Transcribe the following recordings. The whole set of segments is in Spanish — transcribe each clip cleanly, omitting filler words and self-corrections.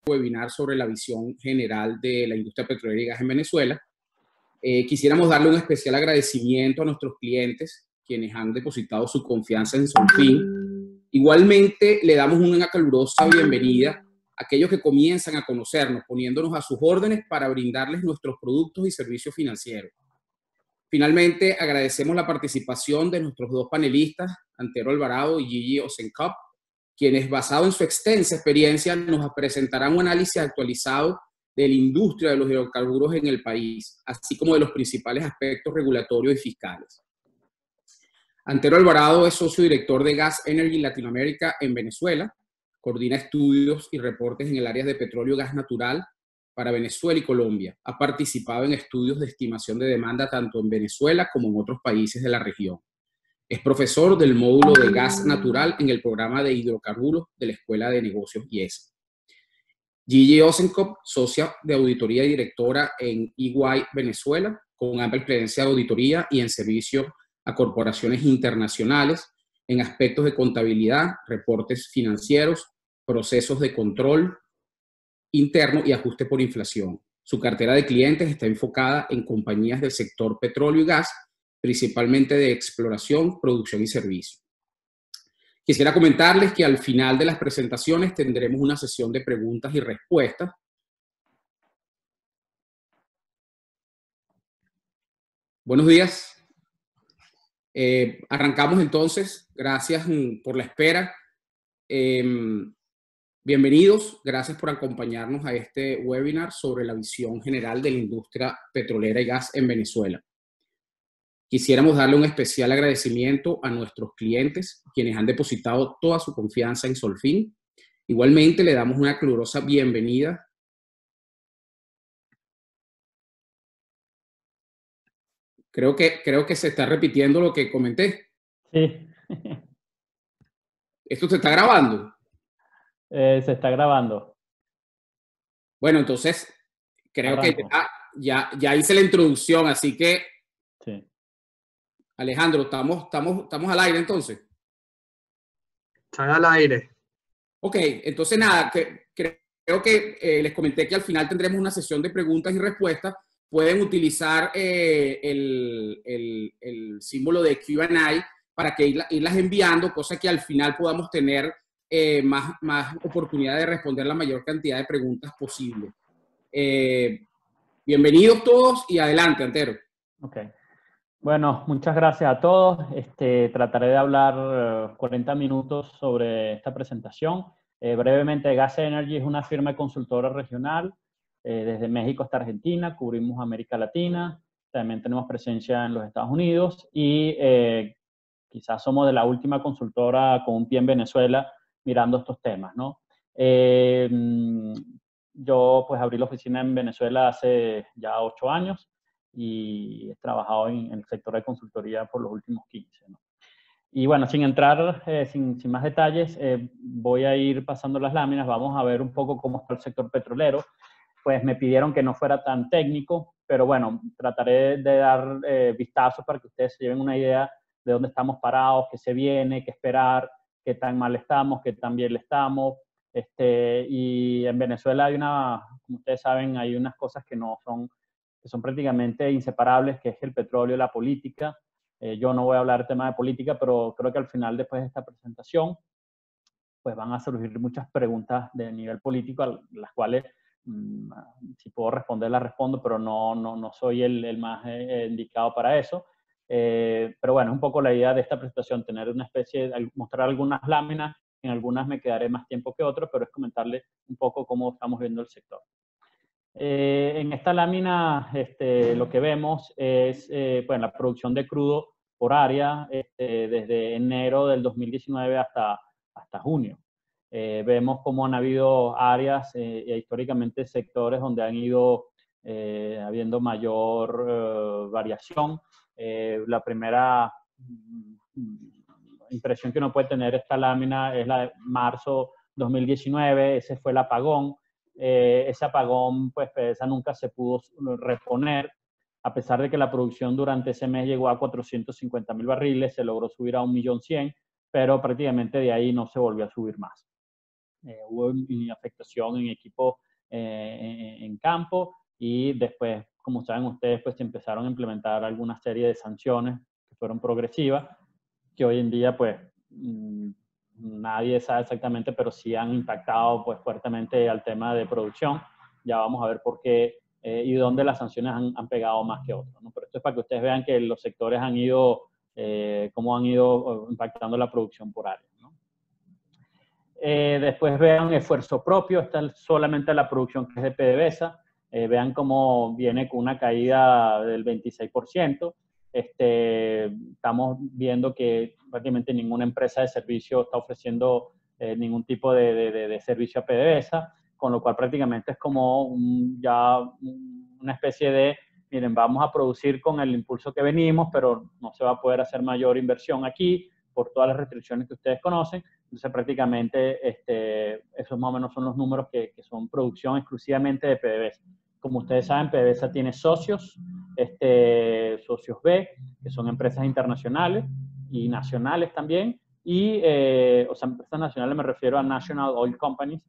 webinar sobre la visión general de la industria petrolera y gas en Venezuela. Quisiéramos darle un especial agradecimiento a nuestros clientes, quienes han depositado su confianza en Solfin. Igualmente, le damos una calurosa bienvenida a aquellos que comienzan a conocernos, poniéndonos a sus órdenes para brindarles nuestros productos y servicios financieros. Finalmente, agradecemos la participación de nuestros dos panelistas, Antero Alvarado y Gigi Osenkop, quienes, basado en su extensa experiencia, nos presentarán un análisis actualizado de la industria de los hidrocarburos en el país, así como de los principales aspectos regulatorios y fiscales. Antero Alvarado es socio director de Gas Energy Latinoamérica en Venezuela, coordina estudios y reportes en el área de petróleo y gas natural para Venezuela y Colombia. Ha participado en estudios de estimación de demanda tanto en Venezuela como en otros países de la región. Es profesor del módulo de gas natural en el programa de hidrocarburos de la Escuela de Negocios IESA. Gigi Osenkop, socia de auditoría y directora en EY Venezuela, con amplia experiencia de auditoría y en servicio a corporaciones internacionales en aspectos de contabilidad, reportes financieros, procesos de control interno y ajuste por inflación. Su cartera de clientes está enfocada en compañías del sector petróleo y gas, principalmente de exploración, producción y servicio. Quisiera comentarles que al final de las presentaciones tendremos una sesión de preguntas y respuestas. Buenos días. Arrancamos entonces. Gracias por la espera. Bienvenidos. Gracias por acompañarnos a este webinar sobre la visión general de la industria petrolera y gas en Venezuela. Quisiéramos darle un especial agradecimiento a nuestros clientes, quienes han depositado toda su confianza en Solfin. Igualmente, le damos una calurosa bienvenida. Creo que se está repitiendo lo que comenté. Sí. ¿Esto se está grabando? Se está grabando. Bueno, entonces, creo Arranco. que ya hice la introducción, así que... Sí. Alejandro, ¿estamos al aire entonces? Están al aire. Ok, entonces nada, creo que les comenté que al final tendremos una sesión de preguntas y respuestas. Pueden utilizar el símbolo de Q&A para que irlas enviando, cosa que al final podamos tener más oportunidad de responder la mayor cantidad de preguntas posible. Bienvenidos todos y adelante, Antero. Ok. Bueno, muchas gracias a todos. Trataré de hablar 40 minutos sobre esta presentación. Brevemente, Gas Energy es una firma de consultora regional desde México hasta Argentina. Cubrimos América Latina. También tenemos presencia en los Estados Unidos y quizás somos de la última consultora con un pie en Venezuela mirando estos temas, ¿no? Yo pues abrí la oficina en Venezuela hace ya 8 años. Y he trabajado en el sector de consultoría por los últimos 15, ¿no? Y bueno, sin entrar, sin más detalles, voy a ir pasando las láminas. Vamos a ver un poco cómo está el sector petrolero. Pues me pidieron que no fuera tan técnico, pero bueno, trataré de dar vistazos para que ustedes se lleven una idea de dónde estamos parados, qué se viene, qué esperar, qué tan mal estamos, qué tan bien le estamos. Y en Venezuela hay como ustedes saben, hay unas cosas que son prácticamente inseparables, que es el petróleo y la política. Yo no voy a hablar de tema de política, pero creo que al final, después de esta presentación, pues van a surgir muchas preguntas de nivel político, a las cuales, si puedo responder, las respondo, pero no soy el más indicado para eso. Pero bueno, es un poco la idea de esta presentación, tener una especie de mostrar algunas láminas. En algunas me quedaré más tiempo que otros, pero es comentarles un poco cómo estamos viendo el sector. En esta lámina lo que vemos es bueno, la producción de crudo por área desde enero del 2019 hasta junio. Vemos cómo han habido áreas históricamente sectores donde han ido habiendo mayor variación. La primera impresión que uno puede tener esta lámina es la de marzo 2019, ese fue el apagón. Ese apagón, pues esa nunca se pudo reponer, a pesar de que la producción durante ese mes llegó a 450.000 barriles, se logró subir a 1.100.000, pero prácticamente de ahí no se volvió a subir más. hubo afectación en equipos en campo y después, como saben ustedes, pues se empezaron a implementar alguna serie de sanciones que fueron progresivas, que hoy en día pues nadie sabe exactamente, pero sí han impactado pues fuertemente al tema de producción. Ya vamos a ver por qué y dónde las sanciones han pegado más que otros, ¿no? Pero esto es para que ustedes vean que los sectores han ido, cómo han ido impactando la producción por área, ¿no? Después vean esfuerzo propio, está solamente la producción que es de PDVSA. Vean cómo viene con una caída del 26%. Estamos viendo que prácticamente ninguna empresa de servicio está ofreciendo ningún tipo de servicio a PDVSA, con lo cual prácticamente es como ya una especie de, miren, vamos a producir con el impulso que venimos, pero no se va a poder hacer mayor inversión aquí por todas las restricciones que ustedes conocen. Entonces, prácticamente, esos más o menos son los números que son producción exclusivamente de PDVSA. Como ustedes saben, PDVSA tiene socios, socios B, que son empresas internacionales y nacionales también. Y, o sea, empresas nacionales me refiero a National Oil Companies,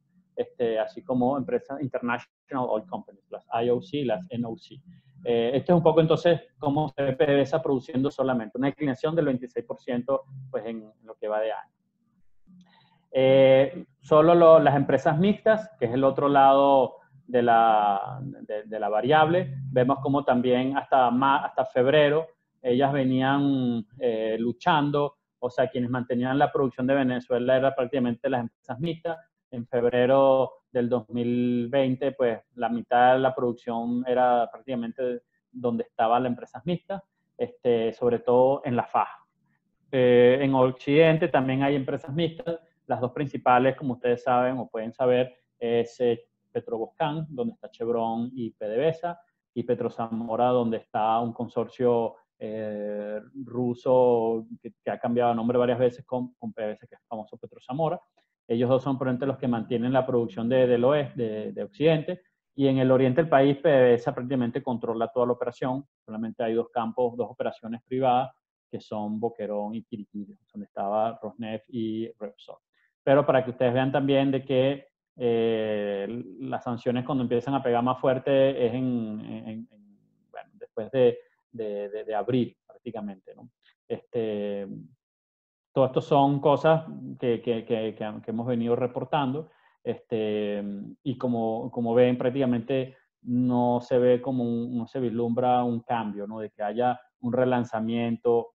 así como empresas International Oil Companies, las IOC y las NOC. Esto es un poco entonces cómo se ve PDVSA produciendo solamente una declinación del 26% pues, en lo que va de año. Solo las empresas mixtas, que es el otro lado de la variable, vemos como también hasta febrero ellas venían luchando, o sea, quienes mantenían la producción de Venezuela eran prácticamente las empresas mixtas. En febrero del 2020, pues la mitad de la producción era prácticamente donde estaban las empresas mixtas, sobre todo en la faja. En Occidente también hay empresas mixtas. Las dos principales, como ustedes saben o pueden saber, es Petroboscán, donde está Chevron y PDVSA, y Petrozamora, donde está un consorcio ruso que ha cambiado de nombre varias veces con PDVSA, que es el famoso Petrozamora. Ellos dos son probablemente los que mantienen la producción del oeste, de Occidente, y en el oriente del país PDVSA prácticamente controla toda la operación. Solamente hay dos operaciones privadas, que son Boquerón y Quiriquí, donde estaba Rosneft y Repsol. Pero para que ustedes vean también de que las sanciones cuando empiezan a pegar más fuerte es bueno, después de abril prácticamente, ¿no? Todo esto son cosas que hemos venido reportando, y como ven prácticamente no se ve no se vislumbra un cambio, ¿no? De que haya un relanzamiento.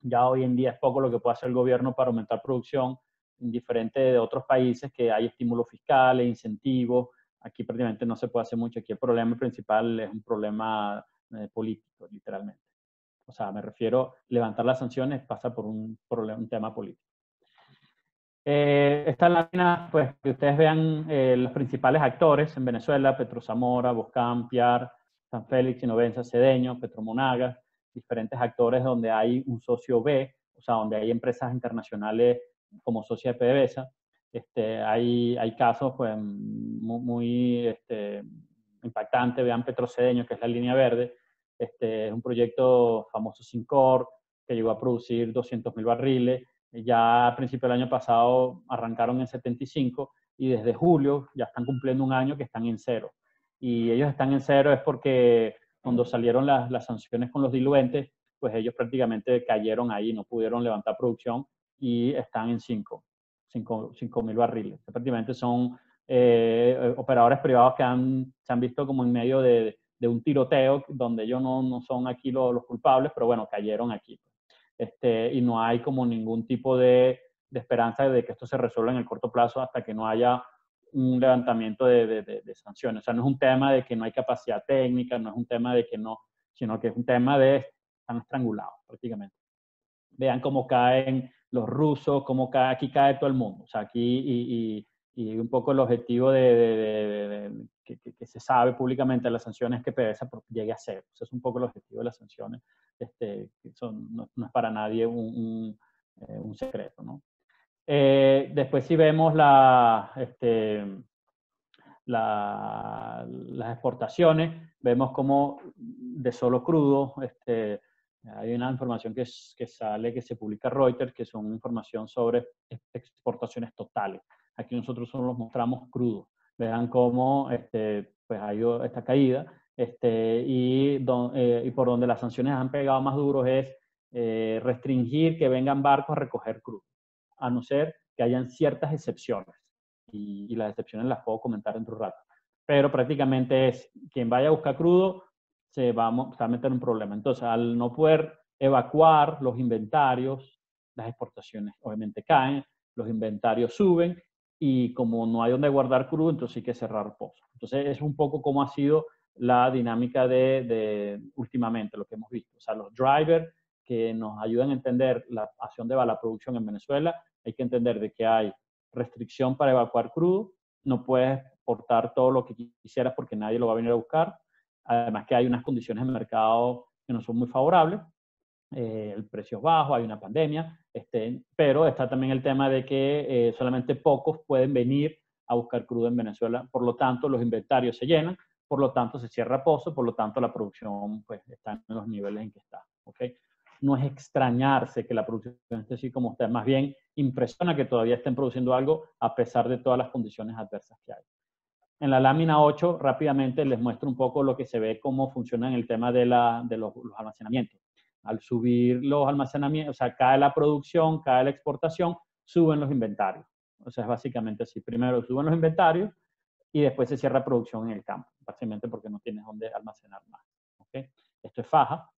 Ya hoy en día es poco lo que puede hacer el gobierno para aumentar producción, indiferente de otros países que hay estímulos fiscales, incentivos. Aquí prácticamente no se puede hacer mucho. Aquí el problema principal es un problema político, literalmente. O sea, me refiero, levantar las sanciones pasa por un tema político. Esta lámina, pues, que ustedes vean los principales actores en Venezuela: Petrozamora, Boscán, Piar, San Félix, Inovenza, Cedeño, Petromonagas, diferentes actores donde hay un socio B, o sea, donde hay empresas internacionales como socia de PDVSA. Hay casos pues, muy impactantes. Vean Petrocedeño, que es la línea verde. Es un proyecto famoso Sincor, que llegó a producir 200.000 barriles. Ya a principio del año pasado arrancaron en 75 y desde julio ya están cumpliendo un año que están en cero. Y ellos están en cero es porque cuando salieron las sanciones con los diluentes, pues ellos prácticamente cayeron ahí, no pudieron levantar producción y están en 5.000 barriles. Prácticamente son operadores privados que se han visto como en medio de un tiroteo donde ellos no son aquí los culpables, pero bueno, cayeron aquí. Y no hay como ningún tipo de esperanza de que esto se resuelva en el corto plazo hasta que no haya un levantamiento de sanciones. O sea, no es un tema de que no hay capacidad técnica, no es un tema de que no, sino que es un tema de están estrangulados prácticamente. Vean cómo caen los rusos, cómo aquí cae todo el mundo. O sea, aquí y un poco el objetivo que se sabe públicamente de las sanciones que PDVSA llegue a cero. Ese es un poco el objetivo de las sanciones. No es para nadie un secreto, ¿no? Después si vemos las exportaciones, vemos como de solo crudo, hay una información que se publica Reuters, que son información sobre exportaciones totales. Aquí nosotros solo los mostramos crudos. Vean cómo pues ha ido esta caída y por donde las sanciones han pegado más duros es restringir que vengan barcos a recoger crudo, a no ser que hayan ciertas excepciones. Y las excepciones las puedo comentar dentro de un rato. Pero prácticamente es quien vaya a buscar crudo se va a meter en un problema. Entonces, al no poder evacuar los inventarios, las exportaciones obviamente caen, los inventarios suben y como no hay donde guardar crudo, entonces hay que cerrar pozos. Entonces, es un poco como ha sido la dinámica de últimamente, lo que hemos visto. O sea, los drivers que nos ayudan a entender la acción de la producción en Venezuela, hay que entender de que hay restricción para evacuar crudo, no puedes exportar todo lo que quisieras porque nadie lo va a venir a buscar. Además que hay unas condiciones de mercado que no son muy favorables, el precio es bajo, hay una pandemia, pero está también el tema de que solamente pocos pueden venir a buscar crudo en Venezuela, por lo tanto los inventarios se llenan, por lo tanto se cierra pozo, por lo tanto la producción pues, está en los niveles en que está. ¿Okay? No es extrañarse que la producción esté así como está, más bien impresiona que todavía estén produciendo algo a pesar de todas las condiciones adversas que hay. En la lámina 8 rápidamente les muestro un poco lo que se ve, cómo funciona en el tema de los almacenamientos. Al subir los almacenamientos, o sea, cae la producción, cae la exportación, suben los inventarios. O sea, es básicamente así. Primero suben los inventarios y después se cierra producción en el campo, básicamente porque no tienes dónde almacenar más. ¿Okay? Esto es faja.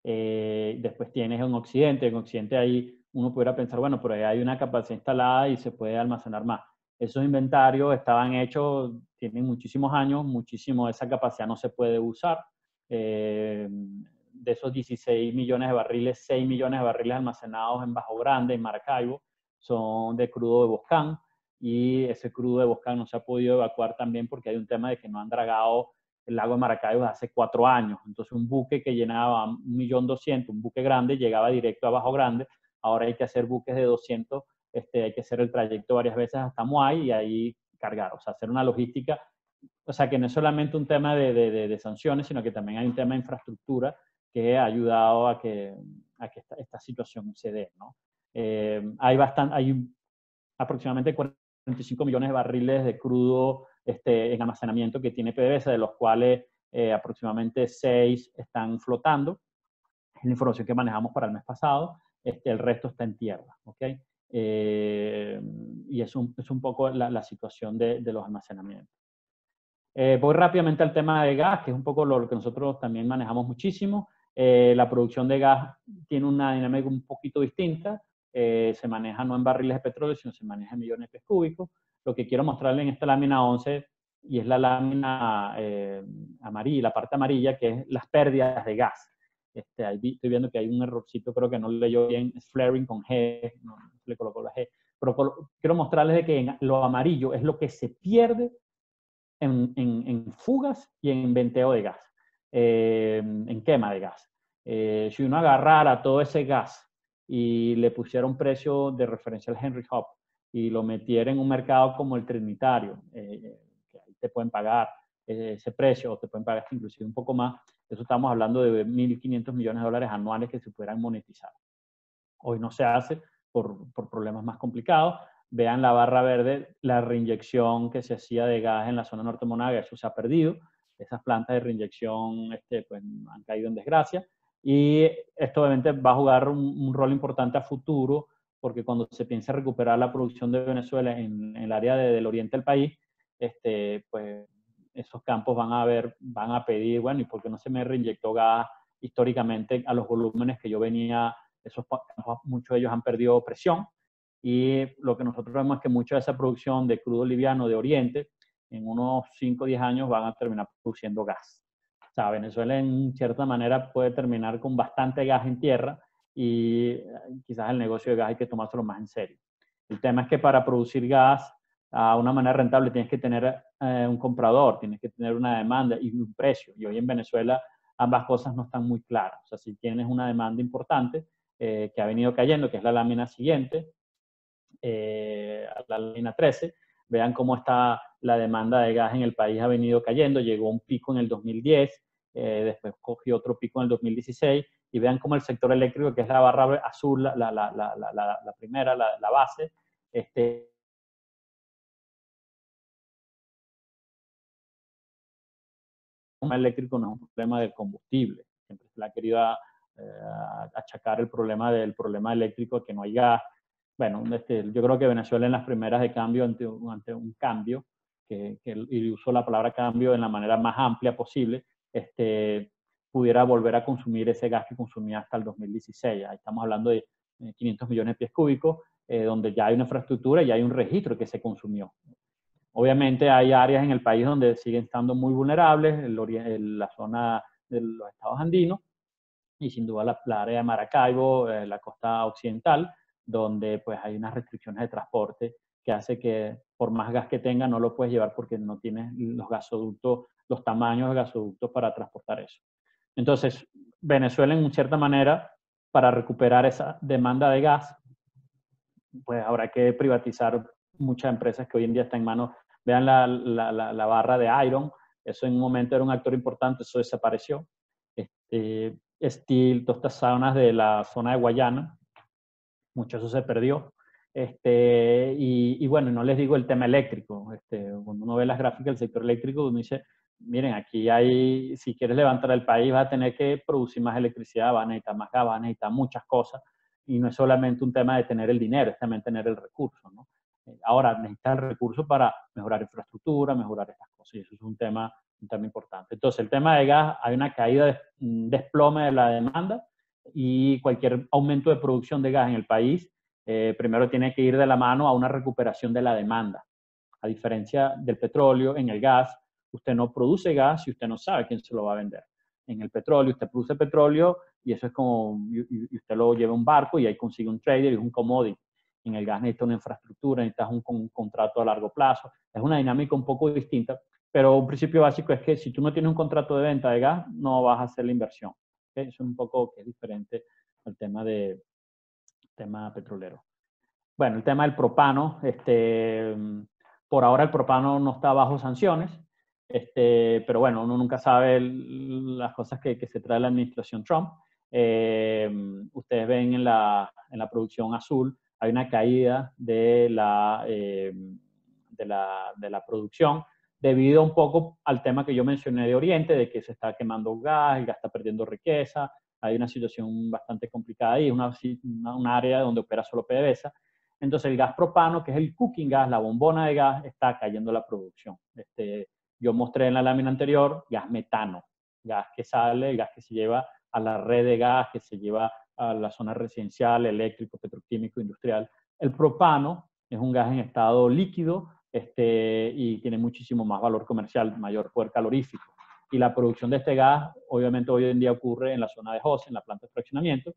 Después tienes en Occidente ahí uno pudiera pensar, bueno, pero ahí hay una capacidad instalada y se puede almacenar más. Esos inventarios estaban hechos, tienen muchísimos años, muchísimo de esa capacidad no se puede usar. De esos 16 millones de barriles, 6 millones de barriles almacenados en Bajo Grande, en Maracaibo, son de crudo de Boscán, y ese crudo de Boscán no se ha podido evacuar también porque hay un tema de que no han dragado el lago de Maracaibo desde hace 4 años. Entonces un buque que llenaba 1.200.000, un buque grande, llegaba directo a Bajo Grande. Ahora hay que hacer buques de 200, hay que hacer el trayecto varias veces hasta Moai y ahí cargar. O sea, hacer una logística. O sea, que no es solamente un tema de sanciones, sino que también hay un tema de infraestructura que ha ayudado a que esta situación se dé, ¿no? Hay aproximadamente 45 millones de barriles de crudo en almacenamiento que tiene PDVSA, de los cuales aproximadamente 6 están flotando. Es la información que manejamos para el mes pasado. El resto está en tierra. ¿Okay? Y es un poco la situación de los almacenamientos. Voy rápidamente al tema de gas, que es un poco lo que nosotros también manejamos muchísimo. La producción de gas tiene una dinámica un poquito distinta. Se maneja no en barriles de petróleo, sino se maneja en millones de pies cúbicos. Lo que quiero mostrarle en esta lámina 11, y es la lámina amarilla, la parte amarilla, que es las pérdidas de gas. Ahí estoy viendo que hay un errorcito, creo que no lo leyó bien, es flaring con G, no le colocó la G. Pero quiero mostrarles de que en lo amarillo es lo que se pierde en fugas y en venteo de gas, en quema de gas. Si uno agarrara todo ese gas y le pusiera un precio de referencia al Henry Hub y lo metiera en un mercado como el trinitario, que ahí te pueden pagar ese precio o te pueden pagar inclusive un poco más, eso estamos hablando de 1.500 millones de dólares anuales que se pudieran monetizar. Hoy no se hace por problemas más complicados. Vean la barra verde, la reinyección que se hacía de gas en la zona norte de Monaga, eso se ha perdido. Esas plantas de reinyección pues, han caído en desgracia. Y esto obviamente va a jugar un rol importante a futuro, porque cuando se piensa recuperar la producción de Venezuela en el área del oriente del país, pues esos campos van a pedir, bueno, ¿y por qué no se me reinyectó gas históricamente a los volúmenes que yo venía? Esos campos, muchos de ellos han perdido presión. Y lo que nosotros vemos es que mucha de esa producción de crudo liviano de Oriente, en unos 5 o 10 años van a terminar produciendo gas. O sea, Venezuela en cierta manera puede terminar con bastante gas en tierra y quizás el negocio de gas hay que tomárselo más en serio. El tema es que para producir gas a una manera rentable tienes que tener un comprador, tienes que tener una demanda y un precio. Y hoy en Venezuela ambas cosas no están muy claras. O sea, si tienes una demanda importante que ha venido cayendo, que es la lámina siguiente, a la lámina 13, vean cómo está la demanda de gas en el país ha venido cayendo, llegó a un pico en el 2010, después cogió otro pico en el 2016, y vean cómo el sector eléctrico, que es la barra azul, la primera, la base, problema eléctrico no es un problema del combustible. Siempre se le ha querido achacar el problema eléctrico a que no hay gas. Bueno, yo creo que Venezuela en las primeras de cambio, ante un cambio, y uso la palabra cambio en la manera más amplia posible, pudiera volver a consumir ese gas que consumía hasta el 2016. Ahí estamos hablando de 500 millones de pies cúbicos, donde ya hay una infraestructura y hay un registro que se consumió. Obviamente hay áreas en el país donde siguen estando muy vulnerables, la zona de los estados andinos, y sin duda la área de Maracaibo, la costa occidental, donde pues hay unas restricciones de transporte que hace que por más gas que tenga no lo puedes llevar porque no tienes los gasoductos, los tamaños de gasoductos para transportar eso. Entonces, Venezuela en cierta manera, para recuperar esa demanda de gas, pues habrá que privatizar muchas empresas que hoy en día están en manos. Vean la barra de Iron, eso en un momento era un actor importante, eso desapareció. Steel, todas estas zonas de la zona de Guayana, mucho eso se perdió. Y bueno, no les digo el tema eléctrico. Cuando uno ve las gráficas del sector eléctrico, uno dice, miren, aquí hay, si quieres levantar el país, vas a tener que producir más electricidad, vas a necesitar más gas, vas a necesitar muchas cosas. Y no es solamente un tema de tener el dinero, es también tener el recurso, ¿no? Ahora, necesitas el recurso para mejorar infraestructura, mejorar estas cosas. Y eso es un tema importante. Entonces, el tema de gas, hay una caída, desplome de la demanda, y cualquier aumento de producción de gas en el país, primero tiene que ir de la mano a una recuperación de la demanda. A diferencia del petróleo, en el gas, usted no produce gas si usted no sabe quién se lo va a vender. En el petróleo, usted produce petróleo y eso es como, y usted lo lleva a un barco y ahí consigue un trader y es un commodity. En el gas necesita una infraestructura, necesitas un contrato a largo plazo. Es una dinámica un poco distinta, pero un principio básico es que si tú no tienes un contrato de venta de gas, no vas a hacer la inversión. ¿Okay? Eso es un poco que es diferente al tema petrolero. Bueno, el tema del propano, por ahora el propano no está bajo sanciones, pero bueno, uno nunca sabe las cosas que se trae la administración Trump. Ustedes ven en la producción azul, hay una caída de la producción debido un poco al tema que yo mencioné de Oriente, de que se está quemando gas, el gas está perdiendo riqueza, hay una situación bastante complicada ahí, una área donde opera solo PDVSA. Entonces el gas propano, que es el cooking gas, la bombona de gas, está cayendo la producción. Yo mostré en la lámina anterior gas metano, gas que sale, gas que se lleva a la red de gas, que se lleva a la zona residencial, eléctrico, petroquímico, industrial. El propano es un gas en estado líquido y tiene muchísimo más valor comercial, mayor poder calorífico. Y la producción de este gas, obviamente hoy en día ocurre en la zona de José, en la planta de fraccionamiento,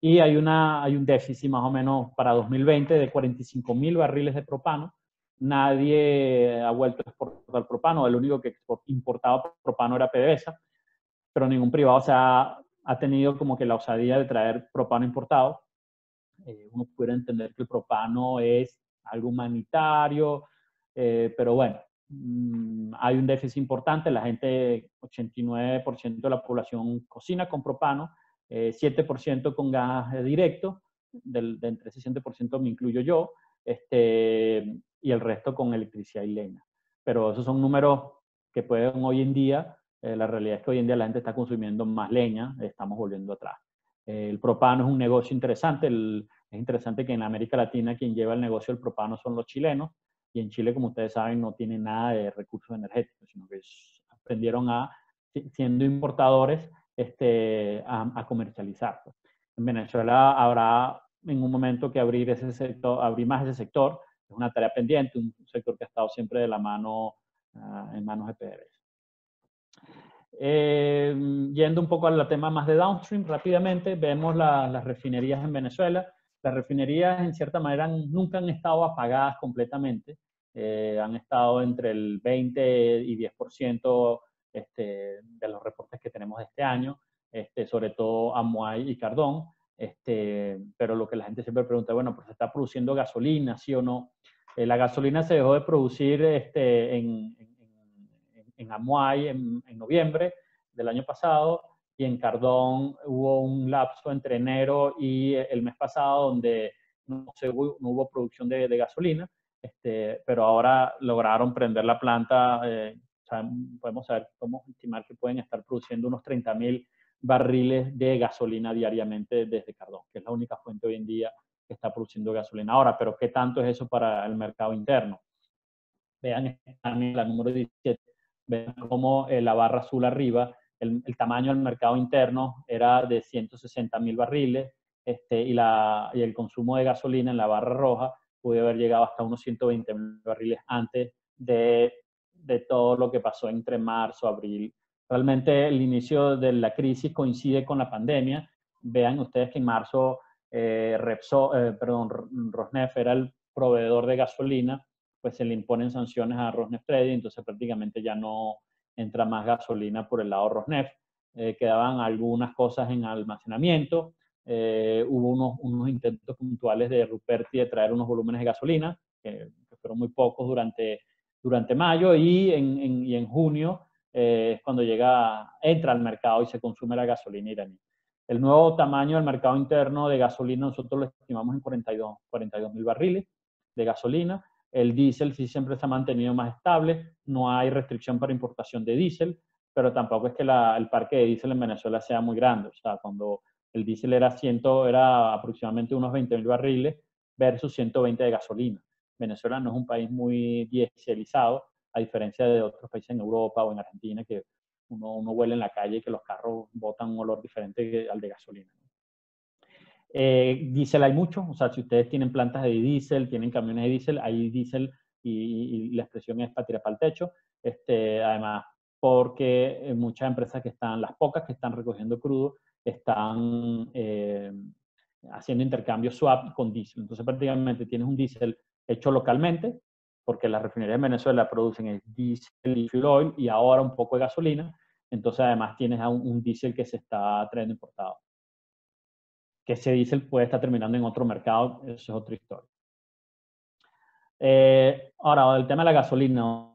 y hay un déficit más o menos para 2020 de 45.000 barriles de propano. Nadie ha vuelto a exportar propano, el único que importaba propano era PDVSA, pero ningún privado ha tenido como que la osadía de traer propano importado. Uno puede entender que el propano es algo humanitario, pero bueno, hay un déficit importante. La gente, 89% de la población cocina con propano, 7% con gas directo, de entre ese 7% me incluyo yo, y el resto con electricidad y leña. Pero esos son números que pueden hoy en día, la realidad es que hoy en día la gente está consumiendo más leña, estamos volviendo atrás. El propano es un negocio interesante, es interesante que en América Latina quien lleva el negocio del propano son los chilenos, y en Chile, como ustedes saben, no tiene nada de recursos energéticos, sino que aprendieron siendo importadores, a comercializar. En Venezuela habrá en un momento que abrir más ese sector, es una tarea pendiente, un sector que ha estado siempre de la mano, en manos de PDVSA. Yendo un poco al tema más de downstream, rápidamente, vemos las refinerías en Venezuela. Las refinerías, en cierta manera, nunca han estado apagadas completamente. Han estado entre el 20 y 10% de los reportes que tenemos de este año, sobre todo Amuay y Cardón. Pero lo que la gente siempre pregunta, bueno, pues ¿se está produciendo gasolina, sí o no? La gasolina se dejó de producir en Amuay en noviembre del año pasado, y en Cardón hubo un lapso entre enero y el mes pasado donde no hubo producción de gasolina, pero ahora lograron prender la planta podemos estimar que pueden estar produciendo unos 30.000 barriles de gasolina diariamente desde Cardón, que es la única fuente hoy en día que está produciendo gasolina. Ahora, ¿pero qué tanto es eso para el mercado interno? Vean también la número 17, vean cómo la barra azul arriba, el tamaño del mercado interno era de 160.000 barriles, y el consumo de gasolina en la barra roja puede haber llegado hasta unos 120.000 barriles antes de todo lo que pasó entre marzo, abril. Realmente el inicio de la crisis coincide con la pandemia. Vean ustedes que en marzo Rosneft era el proveedor de gasolina, pues se le imponen sanciones a Rosneft Trading, entonces prácticamente ya no entra más gasolina por el lado Rosneft. Quedaban algunas cosas en almacenamiento. Hubo unos intentos puntuales de Ruperti de traer unos volúmenes de gasolina, que fueron muy pocos durante mayo, y en junio es cuando entra al mercado y se consume la gasolina iraní. El nuevo tamaño del mercado interno de gasolina nosotros lo estimamos en 42.000 barriles de gasolina. El diésel sí siempre se ha mantenido más estable, no hay restricción para importación de diésel, pero tampoco es que el parque de diésel en Venezuela sea muy grande. O sea, cuando el diésel era aproximadamente unos 20.000 barriles versus 120 de gasolina. Venezuela no es un país muy dieselizado, a diferencia de otros países en Europa o en Argentina, que uno huele en la calle y que los carros botan un olor diferente al de gasolina. Diésel hay mucho, o sea, si ustedes tienen plantas de diésel, tienen camiones de diésel, hay diésel y la expresión es para tirar para el techo. Además, porque muchas empresas las pocas que están recogiendo crudo, están haciendo intercambio swap con diésel. Entonces, prácticamente tienes un diésel hecho localmente, porque las refinerías de Venezuela producen el diésel y fuel oil y ahora un poco de gasolina. Entonces, además, tienes un diésel que se está trayendo importado. Que ese diésel puede estar terminando en otro mercado, eso es otra historia. Ahora, el tema de la gasolina.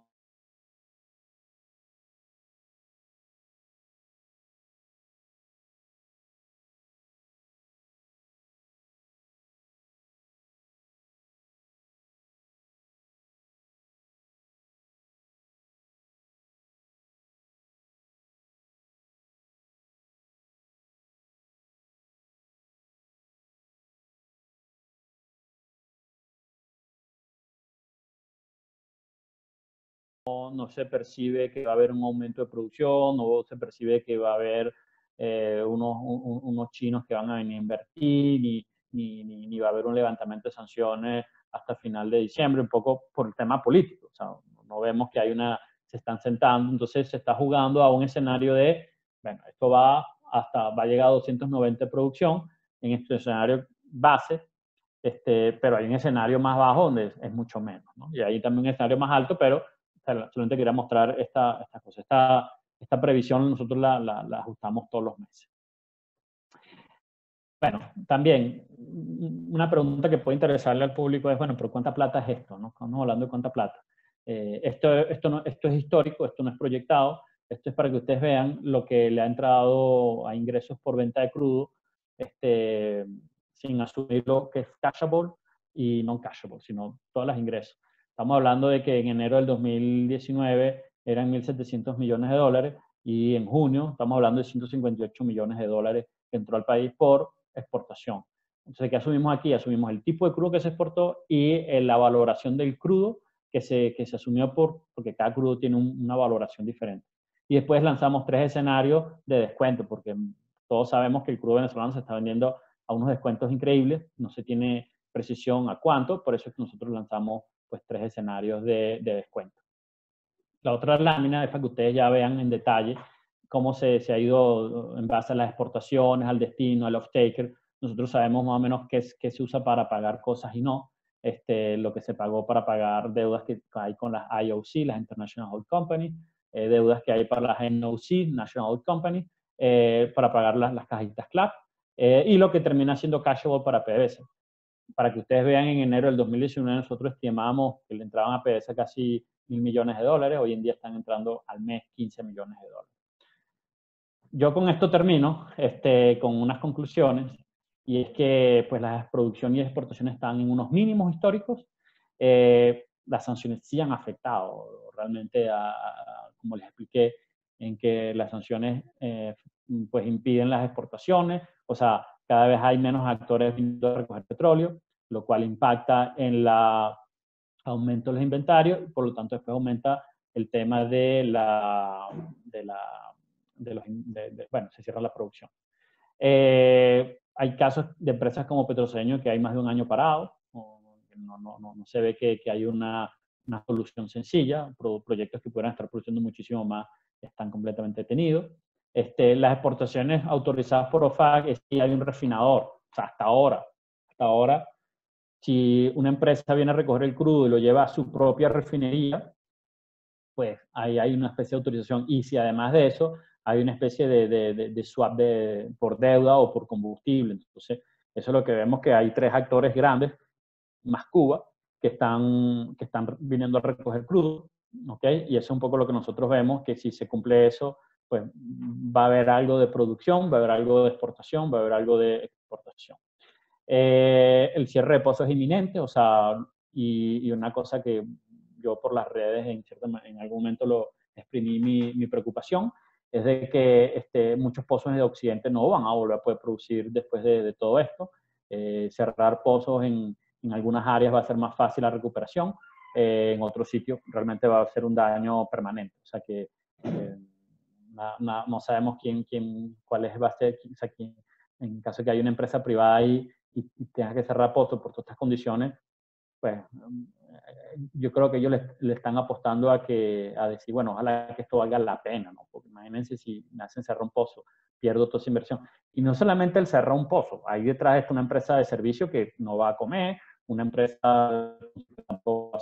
No se percibe que va a haber un aumento de producción, no se percibe que va a haber unos chinos que van a venir a invertir, ni va a haber un levantamiento de sanciones hasta final de diciembre, un poco por el tema político. O sea, no vemos que se están sentando, entonces se está jugando a un escenario de, bueno, esto va a llegar a 290 de producción en este escenario base, pero hay un escenario más bajo donde es mucho menos, ¿no? Y hay también un escenario más alto, pero solamente quería mostrar esta cosa. Esta previsión nosotros la ajustamos todos los meses. Bueno, también una pregunta que puede interesarle al público es, bueno, pero ¿cuánta plata es esto? ¿No? Estamos hablando de cuánta plata. Esto es histórico, esto no es proyectado. Esto es para que ustedes vean lo que le ha entrado a ingresos por venta de crudo, sin asumir lo que es cashable y non-cashable, sino todos los ingresos. Estamos hablando de que en enero del 2019 eran 1.700 millones de dólares y en junio estamos hablando de 158 millones de dólares que entró al país por exportación. Entonces, ¿qué asumimos aquí? Asumimos el tipo de crudo que se exportó y la valoración del crudo que se asumió porque cada crudo tiene una valoración diferente. Y después lanzamos 3 escenarios de descuento, porque todos sabemos que el crudo venezolano se está vendiendo a unos descuentos increíbles, no se tiene precisión a cuánto, por eso es que nosotros lanzamos pues 3 escenarios de descuento. La otra lámina es para que ustedes ya vean en detalle cómo se ha ido en base a las exportaciones, al destino, al off-taker. Nosotros sabemos más o menos qué se usa para pagar cosas y no. Lo que se pagó para pagar deudas que hay con las IOC, las International Oil Company, deudas que hay para las NOC, National Oil Company, para pagar las cajitas CLAP, y lo que termina siendo cashable para PDVSA. Para que ustedes vean, en enero del 2019 nosotros estimábamos que le entraban a PDVSA casi 1.000 millones de dólares, hoy en día están entrando al mes 15 millones de dólares. Yo con esto termino con unas conclusiones, y es que pues, las producciones y exportaciones están en unos mínimos históricos. Las sanciones sí han afectado realmente, como les expliqué, en que las sanciones pues impiden las exportaciones, o sea, cada vez hay menos actores viniendo a recoger petróleo, lo cual impacta en el aumento de los inventarios, y por lo tanto después aumenta el tema bueno, se cierra la producción. Hay casos de empresas como Petrocedeño que hay más de un año parado, no se ve que hay una solución sencilla, proyectos que pudieran estar produciendo muchísimo más están completamente detenidos. Las exportaciones autorizadas por OFAC es que hay un refinador, o sea, hasta ahora, si una empresa viene a recoger el crudo y lo lleva a su propia refinería, pues ahí hay una especie de autorización. Y si además de eso hay una especie de swap por deuda o por combustible. Entonces, eso es lo que vemos, que hay 3 actores grandes, más Cuba, que están viniendo a recoger crudo, ¿ok? Y eso es un poco lo que nosotros vemos, que si se cumple eso, pues va a haber algo de producción, va a haber algo de exportación, va a haber algo de exportación. El cierre de pozos es inminente, o sea, y una cosa que yo por las redes en algún momento lo exprimí mi preocupación, es de que muchos pozos de Occidente no van a volver a poder producir después de todo esto. Cerrar pozos en algunas áreas va a ser más fácil la recuperación, en otros sitios realmente va a ser un daño permanente. O sea que no sabemos cuál va a ser, o sea, en caso de que haya una empresa privada ahí y tenga que cerrar pozos por todas estas condiciones, pues yo creo que ellos le están apostando a decir, bueno, ojalá que esto valga la pena, ¿no? Porque imagínense si me hacen cerrar un pozo, pierdo toda esa inversión. Y no solamente el cerrar un pozo, ahí detrás está una empresa de servicio que no va a comer, una empresa que tampoco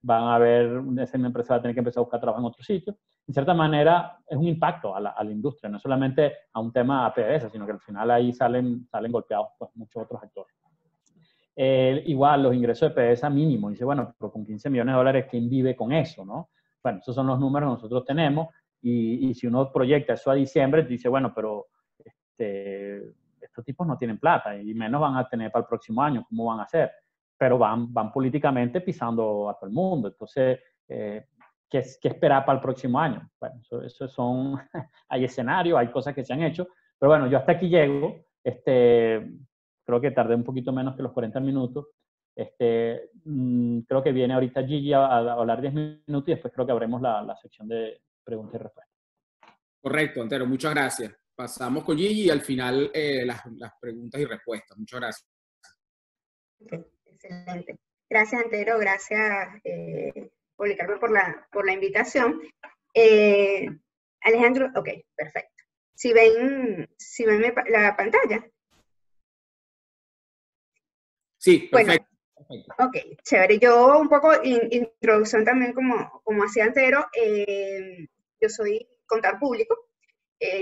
van a ver, esa empresa va a tener que empezar a buscar trabajo en otro sitio. En cierta manera, es un impacto a la industria, no solamente a un tema a PDVSA, sino que al final ahí salen golpeados pues, muchos otros actores. Igual los ingresos de PDVSA mínimo, dice, bueno, pero con 15 millones de dólares, ¿quién vive con eso, no? Bueno, esos son los números que nosotros tenemos, y si uno proyecta eso a diciembre, dice, bueno, pero estos tipos no tienen plata, y menos van a tener para el próximo año, ¿cómo van a hacer? Pero van políticamente pisando a todo el mundo, entonces, ¿qué esperar para el próximo año? Bueno, eso son, hay escenarios, hay cosas que se han hecho, pero bueno, yo hasta aquí llego, creo que tardé un poquito menos que los 40 minutos. Creo que viene ahorita Gigi a hablar 10 minutos y después creo que abremos la sección de preguntas y respuestas. Correcto, Antero, muchas gracias. Pasamos con Gigi y al final las preguntas y respuestas. Muchas gracias. Okay, excelente. Gracias, Antero. Gracias, Policarpo, por la invitación. Alejandro, ok, perfecto. Si ven la pantalla. Sí, perfecto. Bueno, ok, chévere. Yo un poco introducción también como hacía Antero. Yo soy contador público.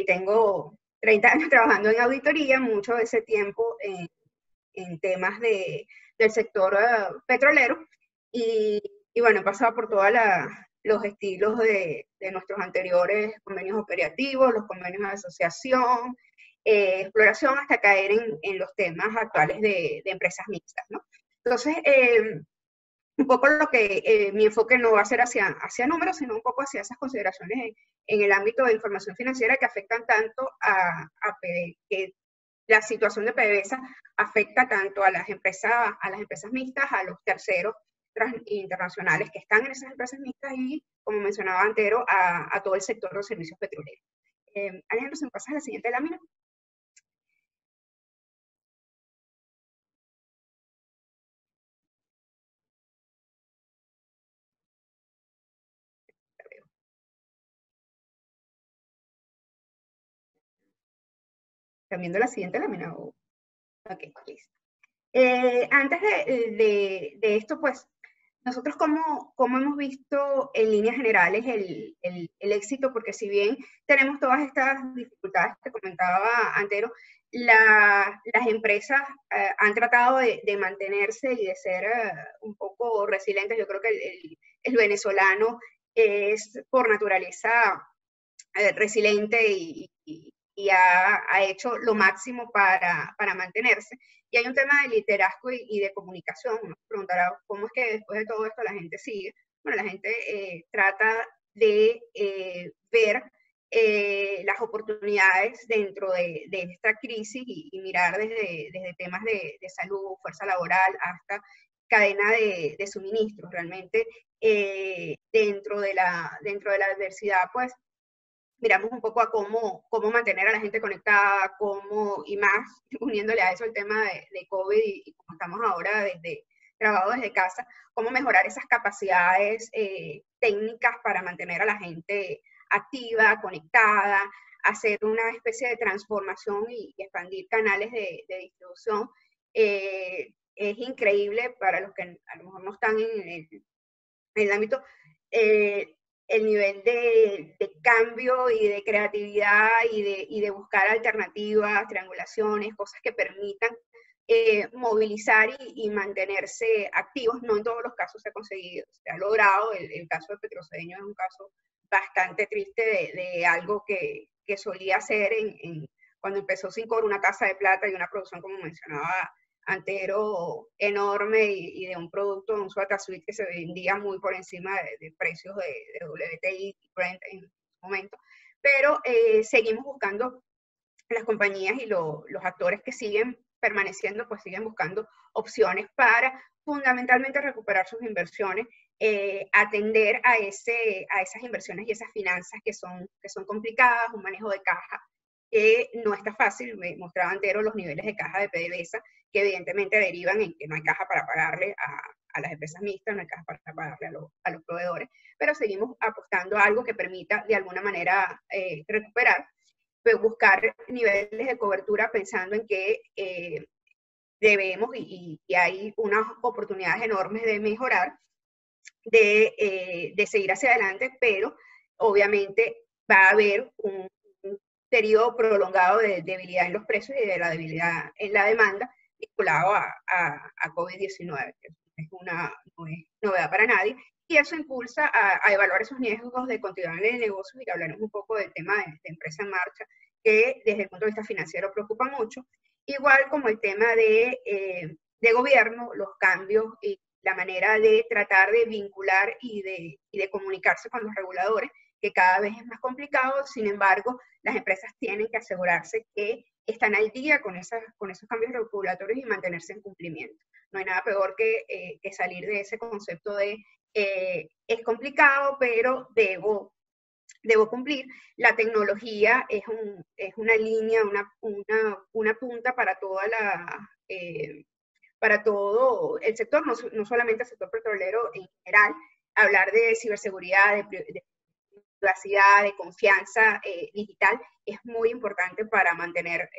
Tengo 30 años trabajando en auditoría, mucho de ese tiempo en temas del sector petrolero. Y bueno, he pasado por todos los estilos de nuestros anteriores convenios operativos, los convenios de asociación, exploración, hasta caer en los temas actuales de empresas mixtas, ¿no? Entonces, un poco lo que mi enfoque no va a ser hacia números, sino un poco hacia esas consideraciones en el ámbito de información financiera que afectan tanto que la situación de PDVSA afecta tanto a las empresas mixtas, a los terceros internacionales que están en esas empresas mixtas y, como mencionaba Antero, a todo el sector de los servicios petroleros. Alejandro, ¿se me pasa la siguiente lámina? ¿Están viendo la siguiente lámina? Ok, listo. Antes de esto, pues, nosotros cómo hemos visto en líneas generales el éxito, porque si bien tenemos todas estas dificultades que comentaba Antero, las empresas han tratado de mantenerse y de ser un poco resilientes. Yo creo que el venezolano es por naturaleza resiliente y ha hecho lo máximo para mantenerse. Y hay un tema de liderazgo y de comunicación. Uno se preguntará cómo es que después de todo esto la gente sigue. bueno, la gente trata de ver las oportunidades dentro de esta crisis y mirar desde temas de salud, fuerza laboral, hasta cadena de suministros. Realmente dentro de la adversidad, pues miramos un poco a cómo mantener a la gente conectada, y más uniéndole a eso el tema de COVID y como estamos ahora trabajo desde casa, cómo mejorar esas capacidades técnicas para mantener a la gente activa, conectada, hacer una especie de transformación y expandir canales de distribución. Es increíble para los que a lo mejor no están en el ámbito, el nivel de cambio y de creatividad y de buscar alternativas, triangulaciones, cosas que permitan movilizar y mantenerse activos. No en todos los casos se ha conseguido, se ha logrado. El caso de Petrocedeño es un caso bastante triste de algo que solía ser cuando empezó Sincor, una casa de plata y una producción, como mencionaba Antero, enorme y de un producto, un SoataSuite que se vendía muy por encima de precios de WTI y Brent en su momento. Pero seguimos buscando, las compañías y los actores que siguen permaneciendo, pues siguen buscando opciones para fundamentalmente recuperar sus inversiones, atender a esas inversiones y esas finanzas que son complicadas, un manejo de caja que no está fácil. Me mostraba Antero los niveles de caja de PDVSA, que evidentemente derivan en que no hay caja para pagarle a las empresas mixtas, no hay caja para pagarle a los proveedores, pero seguimos apostando a algo que permita de alguna manera recuperar, buscar niveles de cobertura pensando en que debemos y hay unas oportunidades enormes de mejorar, de seguir hacia adelante, pero obviamente va a haber un periodo prolongado de debilidad en los precios y de la debilidad en la demanda vinculado a COVID-19, que no es novedad para nadie, y eso impulsa a evaluar esos riesgos de continuidad en el negocio, y hablaremos un poco del tema de empresa en marcha, que desde el punto de vista financiero preocupa mucho, igual como el tema de gobierno, los cambios y la manera de tratar de vincular y de comunicarse con los reguladores, que cada vez es más complicado. Sin embargo, las empresas tienen que asegurarse que están al día con esos cambios regulatorios y mantenerse en cumplimiento. No hay nada peor que salir de ese concepto de es complicado, pero debo cumplir. La tecnología es una línea, una punta para para todo el sector, no solamente el sector petrolero en general. Hablar de ciberseguridad, de privacidad, de confianza digital es muy importante para mantener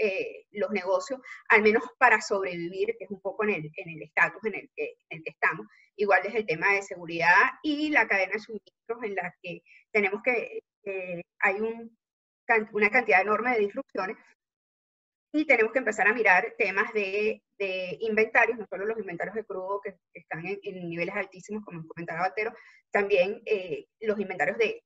los negocios, al menos para sobrevivir, que es un poco en el estatus en el que estamos. Igual desde el tema de seguridad y la cadena de suministros, en la que tenemos hay una cantidad enorme de disrupciones, y tenemos que empezar a mirar temas de inventarios, no solo los inventarios de crudo que están en niveles altísimos, como comentaba Antero, también los inventarios de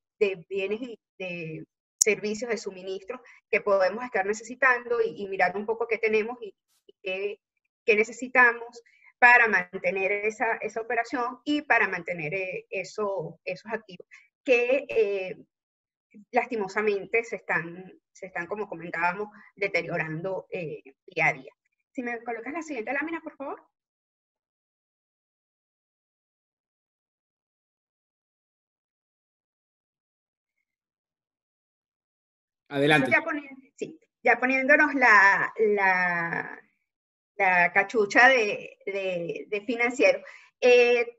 bienes y de servicios de suministro que podemos estar necesitando, y mirar un poco qué tenemos y qué necesitamos para mantener esa operación y para mantener esos activos que lastimosamente se están, como comentábamos, deteriorando día a día. Si me colocas la siguiente lámina, por favor. Adelante. Ya poniéndonos la cachucha de financiero.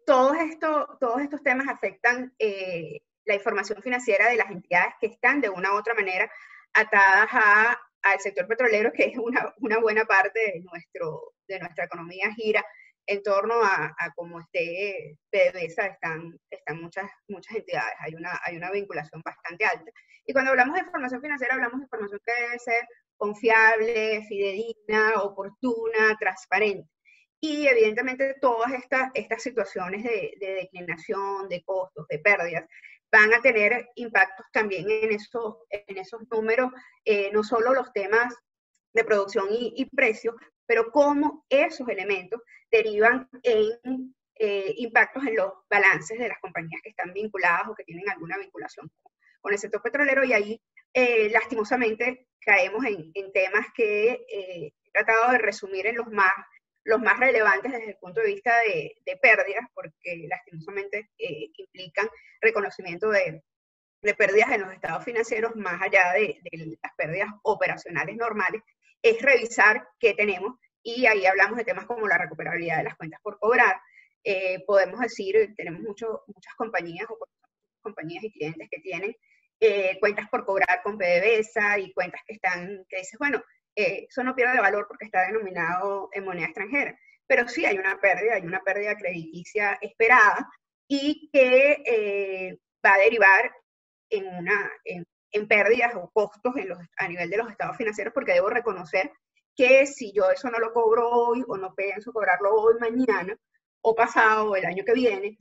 Todos estos temas afectan la información financiera de las entidades que están de una u otra manera atadas al sector petrolero, que es una buena parte de nuestra economía gira en torno a cómo esté PDVSA, están muchas entidades, hay una vinculación bastante alta. Y cuando hablamos de información financiera, hablamos de información que debe ser confiable, fidedigna, oportuna, transparente. Y evidentemente todas estas situaciones de declinación, de costos, de pérdidas, van a tener impactos también en esos números, no solo los temas de producción y precio, pero cómo esos elementos derivan en impactos en los balances de las compañías que están vinculadas o que tienen alguna vinculación con el sector petrolero, y ahí lastimosamente caemos en temas que he tratado de resumir en los más relevantes desde el punto de vista de pérdidas, porque lastimosamente implican reconocimiento de pérdidas en los estados financieros, más allá de las pérdidas operacionales normales, es revisar qué tenemos, y ahí hablamos de temas como la recuperabilidad de las cuentas por cobrar. Podemos decir, tenemos muchas compañías o compañías y clientes que tienen cuentas por cobrar con PDVSA y cuentas que dices, bueno, eso no pierde valor porque está denominado en moneda extranjera, pero sí hay una pérdida crediticia esperada y que va a derivar en pérdidas o costos a nivel de los estados financieros, porque debo reconocer que si yo eso no lo cobro hoy o no pienso cobrarlo hoy, mañana o pasado o el año que viene,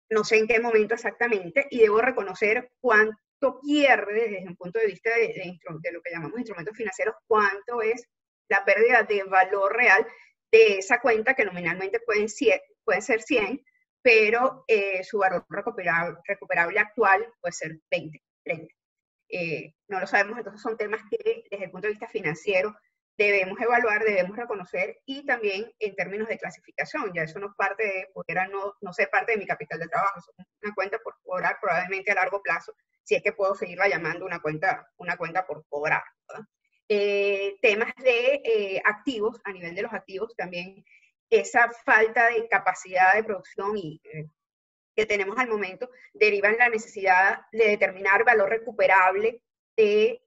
no sé en qué momento exactamente, y debo reconocer cuánto pierde desde un punto de vista de lo que llamamos instrumentos financieros, cuánto es la pérdida de valor real de esa cuenta, que nominalmente puede ser 100, pero su valor recuperable actual puede ser 20, 30. No lo sabemos, entonces son temas que desde el punto de vista financiero debemos evaluar, debemos reconocer, y también en términos de clasificación, ya eso no parte de, pudiera no ser parte de mi capital de trabajo, es una cuenta por cobrar probablemente a largo plazo, si es que puedo seguirla llamando una cuenta por cobrar, ¿verdad? Temas de activos, a nivel de los activos también, esa falta de capacidad de producción que tenemos al momento deriva en la necesidad de determinar valor recuperable de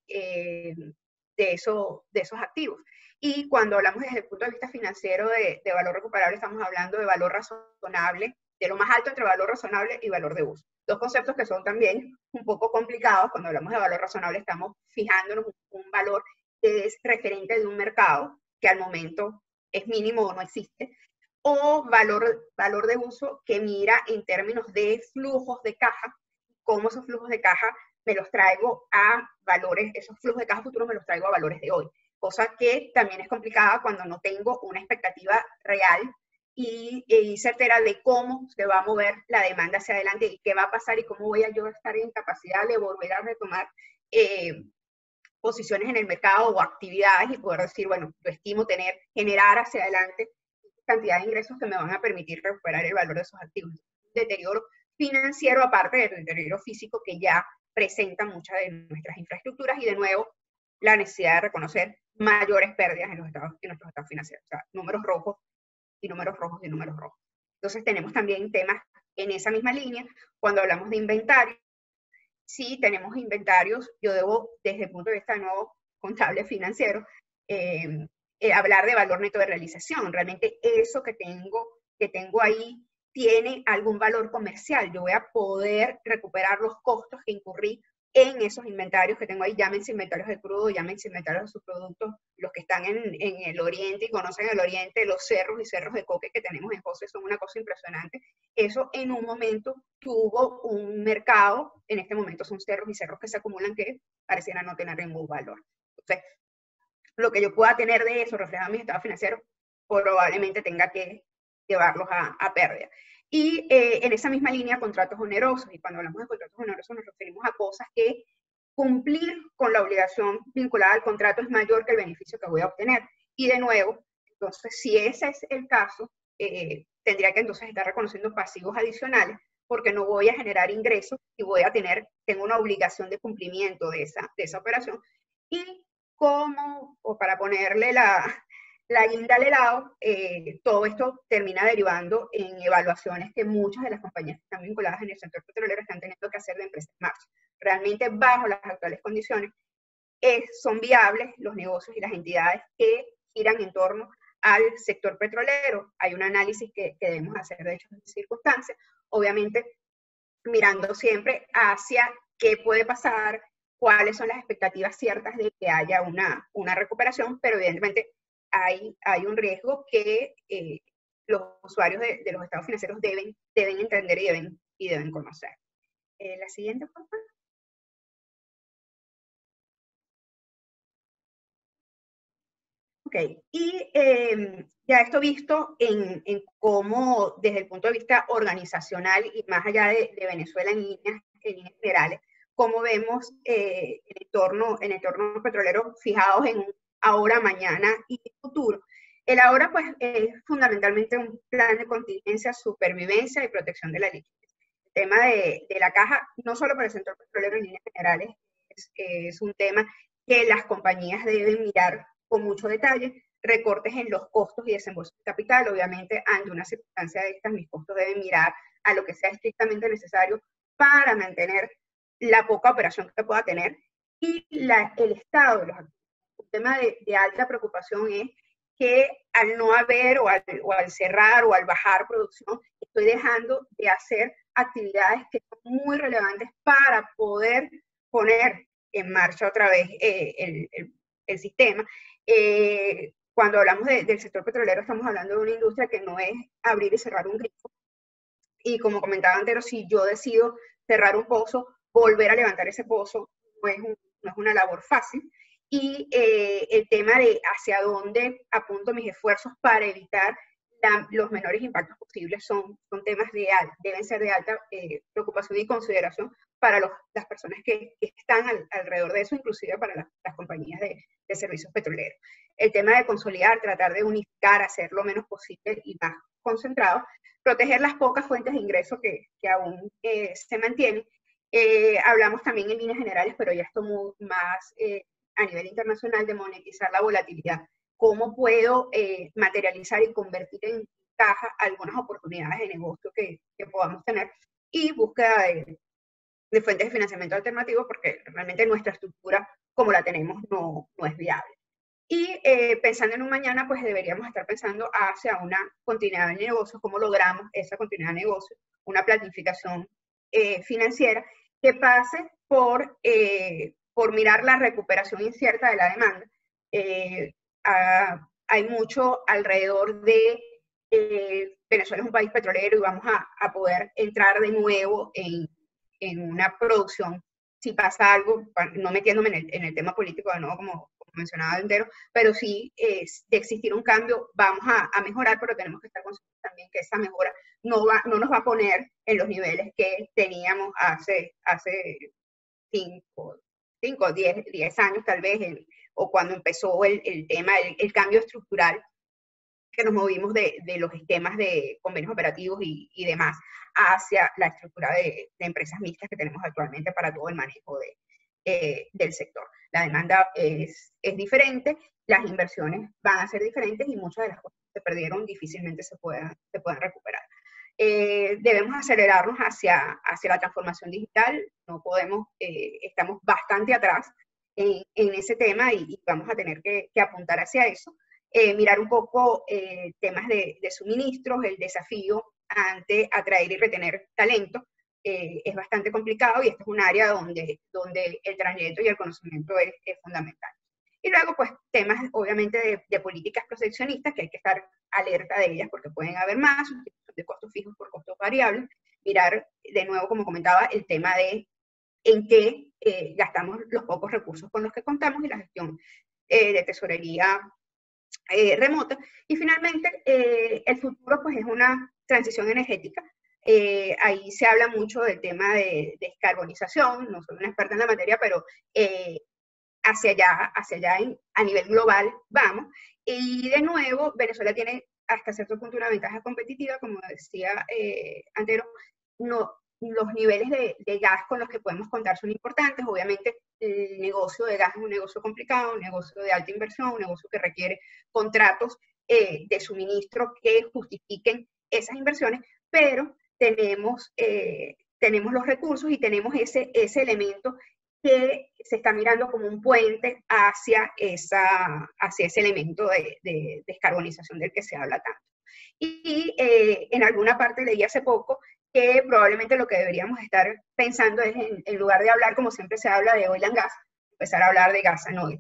esos activos. Y cuando hablamos desde el punto de vista financiero de valor recuperable, estamos hablando de valor razonable, de lo más alto entre valor razonable y valor de uso. Dos conceptos que son también un poco complicados. Cuando hablamos de valor razonable estamos fijándonos un valor que es referente de un mercado, que al momento es mínimo o no existe, o valor de uso que mira en términos de flujos de caja, cómo esos flujos de caja me los traigo a valores, esos flujos de caja futuros me los traigo a valores de hoy, cosa que también es complicada cuando no tengo una expectativa real y certera de cómo se va a mover la demanda hacia adelante y qué va a pasar y cómo voy a yo estar en capacidad de volver a retomar posiciones en el mercado o actividades y poder decir, bueno, yo estimo generar hacia adelante cantidad de ingresos que me van a permitir recuperar el valor de esos activos. Deterioro financiero, aparte del deterioro físico que ya presenta muchas de nuestras infraestructuras, y de nuevo la necesidad de reconocer mayores pérdidas en nuestros estados financieros, o sea, números rojos y números rojos y números rojos. Entonces tenemos también temas en esa misma línea. Cuando hablamos de inventario, si tenemos inventarios, yo debo, desde el punto de vista de nuevo contable financiero, hablar de valor neto de realización. Realmente eso que tengo ahí tiene algún valor comercial. Yo voy a poder recuperar los costos que incurrí en esos inventarios que tengo ahí, llámense inventarios de crudo, llámense inventarios de subproductos, los que están en el oriente y conocen el oriente, los cerros y cerros de coque que tenemos en José son una cosa impresionante. Eso en un momento tuvo un mercado, en este momento son cerros y cerros que se acumulan que parecieran no tener ningún valor. Entonces, lo que yo pueda tener de eso reflejado en mi estado financiero, probablemente tenga que llevarlos a pérdida. Y en esa misma línea, contratos onerosos. Y cuando hablamos de contratos onerosos nos referimos a cosas que cumplir con la obligación vinculada al contrato es mayor que el beneficio que voy a obtener. Y de nuevo, entonces, si ese es el caso, tendría que entonces estar reconociendo pasivos adicionales, porque no voy a generar ingresos y tengo una obligación de cumplimiento de esa operación. Y o para ponerle la guinda al helado, todo esto termina derivando en evaluaciones que muchas de las compañías que están vinculadas en el sector petrolero están teniendo que hacer de empresas en marcha. Realmente, bajo las actuales condiciones, son viables los negocios y las entidades que giran en torno al sector petrolero. Hay un análisis que debemos hacer de hechos y circunstancias, obviamente mirando siempre hacia qué puede pasar, cuáles son las expectativas ciertas de que haya una recuperación, pero evidentemente hay un riesgo que los usuarios de los estados financieros deben entender y deben conocer. La siguiente, por favor. Ok, y ya esto visto en cómo, desde el punto de vista organizacional y más allá de Venezuela en líneas generales, cómo vemos el entorno petrolero fijados en un ahora, mañana y futuro. El ahora, pues, es fundamentalmente un plan de contingencia, supervivencia y protección de la liquidez. El tema de la caja, no solo para el sector petrolero en líneas generales, es un tema que las compañías deben mirar con mucho detalle. Recortes en los costos y desembolso de capital. Obviamente, ante una circunstancia de estas, mis costos deben mirar a lo que sea estrictamente necesario para mantener la poca operación que pueda tener. Y el estado de los activos. Un tema de alta preocupación es que al no haber o al cerrar o al bajar producción, estoy dejando de hacer actividades que son muy relevantes para poder poner en marcha otra vez el sistema. Cuando hablamos del sector petrolero, estamos hablando de una industria que no es abrir y cerrar un grifo. Y como comentaba antes, si yo decido cerrar un pozo, volver a levantar ese pozo no es una labor fácil. Y el tema de hacia dónde apunto mis esfuerzos para evitar los menores impactos posibles son temas deben ser de alta preocupación y consideración para las personas que están alrededor de eso, inclusive para las compañías de servicios petroleros. El tema de consolidar, tratar de unificar, hacer lo menos posible y más concentrado, proteger las pocas fuentes de ingreso que aún se mantienen. Hablamos también en líneas generales, pero ya esto más a nivel internacional, de monetizar la volatilidad. ¿Cómo puedo materializar y convertir en caja algunas oportunidades de negocio que podamos tener? Y búsqueda de fuentes de financiamiento alternativos, porque realmente nuestra estructura, como la tenemos, no es viable. Y pensando en un mañana, pues deberíamos estar pensando hacia una continuidad de negocios, cómo logramos esa continuidad de negocios, una planificación financiera que pase por mirar la recuperación incierta de la demanda. Hay mucho alrededor de Venezuela es un país petrolero y vamos a poder entrar de nuevo en una producción, si pasa algo, no metiéndome en el tema político de nuevo, como mencionaba entero, pero sí de existir un cambio, vamos a mejorar, pero tenemos que estar conscientes también que esa mejora no nos va a poner en los niveles que teníamos hace 5, 10 años tal vez, o cuando empezó el tema, el cambio estructural, que nos movimos de los esquemas de convenios operativos y demás hacia la estructura de empresas mixtas que tenemos actualmente para todo el manejo del sector. La demanda es diferente, las inversiones van a ser diferentes y muchas de las cosas que se perdieron difícilmente se puedan recuperar. Debemos acelerarnos hacia la transformación digital, no podemos, estamos bastante atrás en ese tema y vamos a tener que apuntar hacia eso. Mirar un poco temas de suministros, el desafío ante atraer y retener talento. Es bastante complicado y este es un área donde el trayecto y el conocimiento es fundamental. Y luego, pues, temas obviamente de políticas proteccionistas que hay que estar alerta de ellas porque pueden haber más, de costos fijos por costos variables. Mirar, de nuevo, como comentaba, el tema de en qué gastamos los pocos recursos con los que contamos y la gestión de tesorería remota. Y finalmente, el futuro pues es una transición energética. Ahí se habla mucho del tema de descarbonización, no soy una experta en la materia, pero hacia allá a nivel global vamos. Y de nuevo, Venezuela tiene hasta cierto punto una ventaja competitiva, como decía Antero, los niveles de gas con los que podemos contar son importantes. Obviamente, el negocio de gas es un negocio complicado, un negocio de alta inversión, un negocio que requiere contratos de suministro que justifiquen esas inversiones, pero tenemos los recursos y tenemos ese elemento que se está mirando como un puente hacia ese elemento de descarbonización del que se habla tanto. Y en alguna parte leí hace poco que probablemente lo que deberíamos estar pensando es, en lugar de hablar como siempre se habla de oil and gas, empezar a hablar de gas and oil.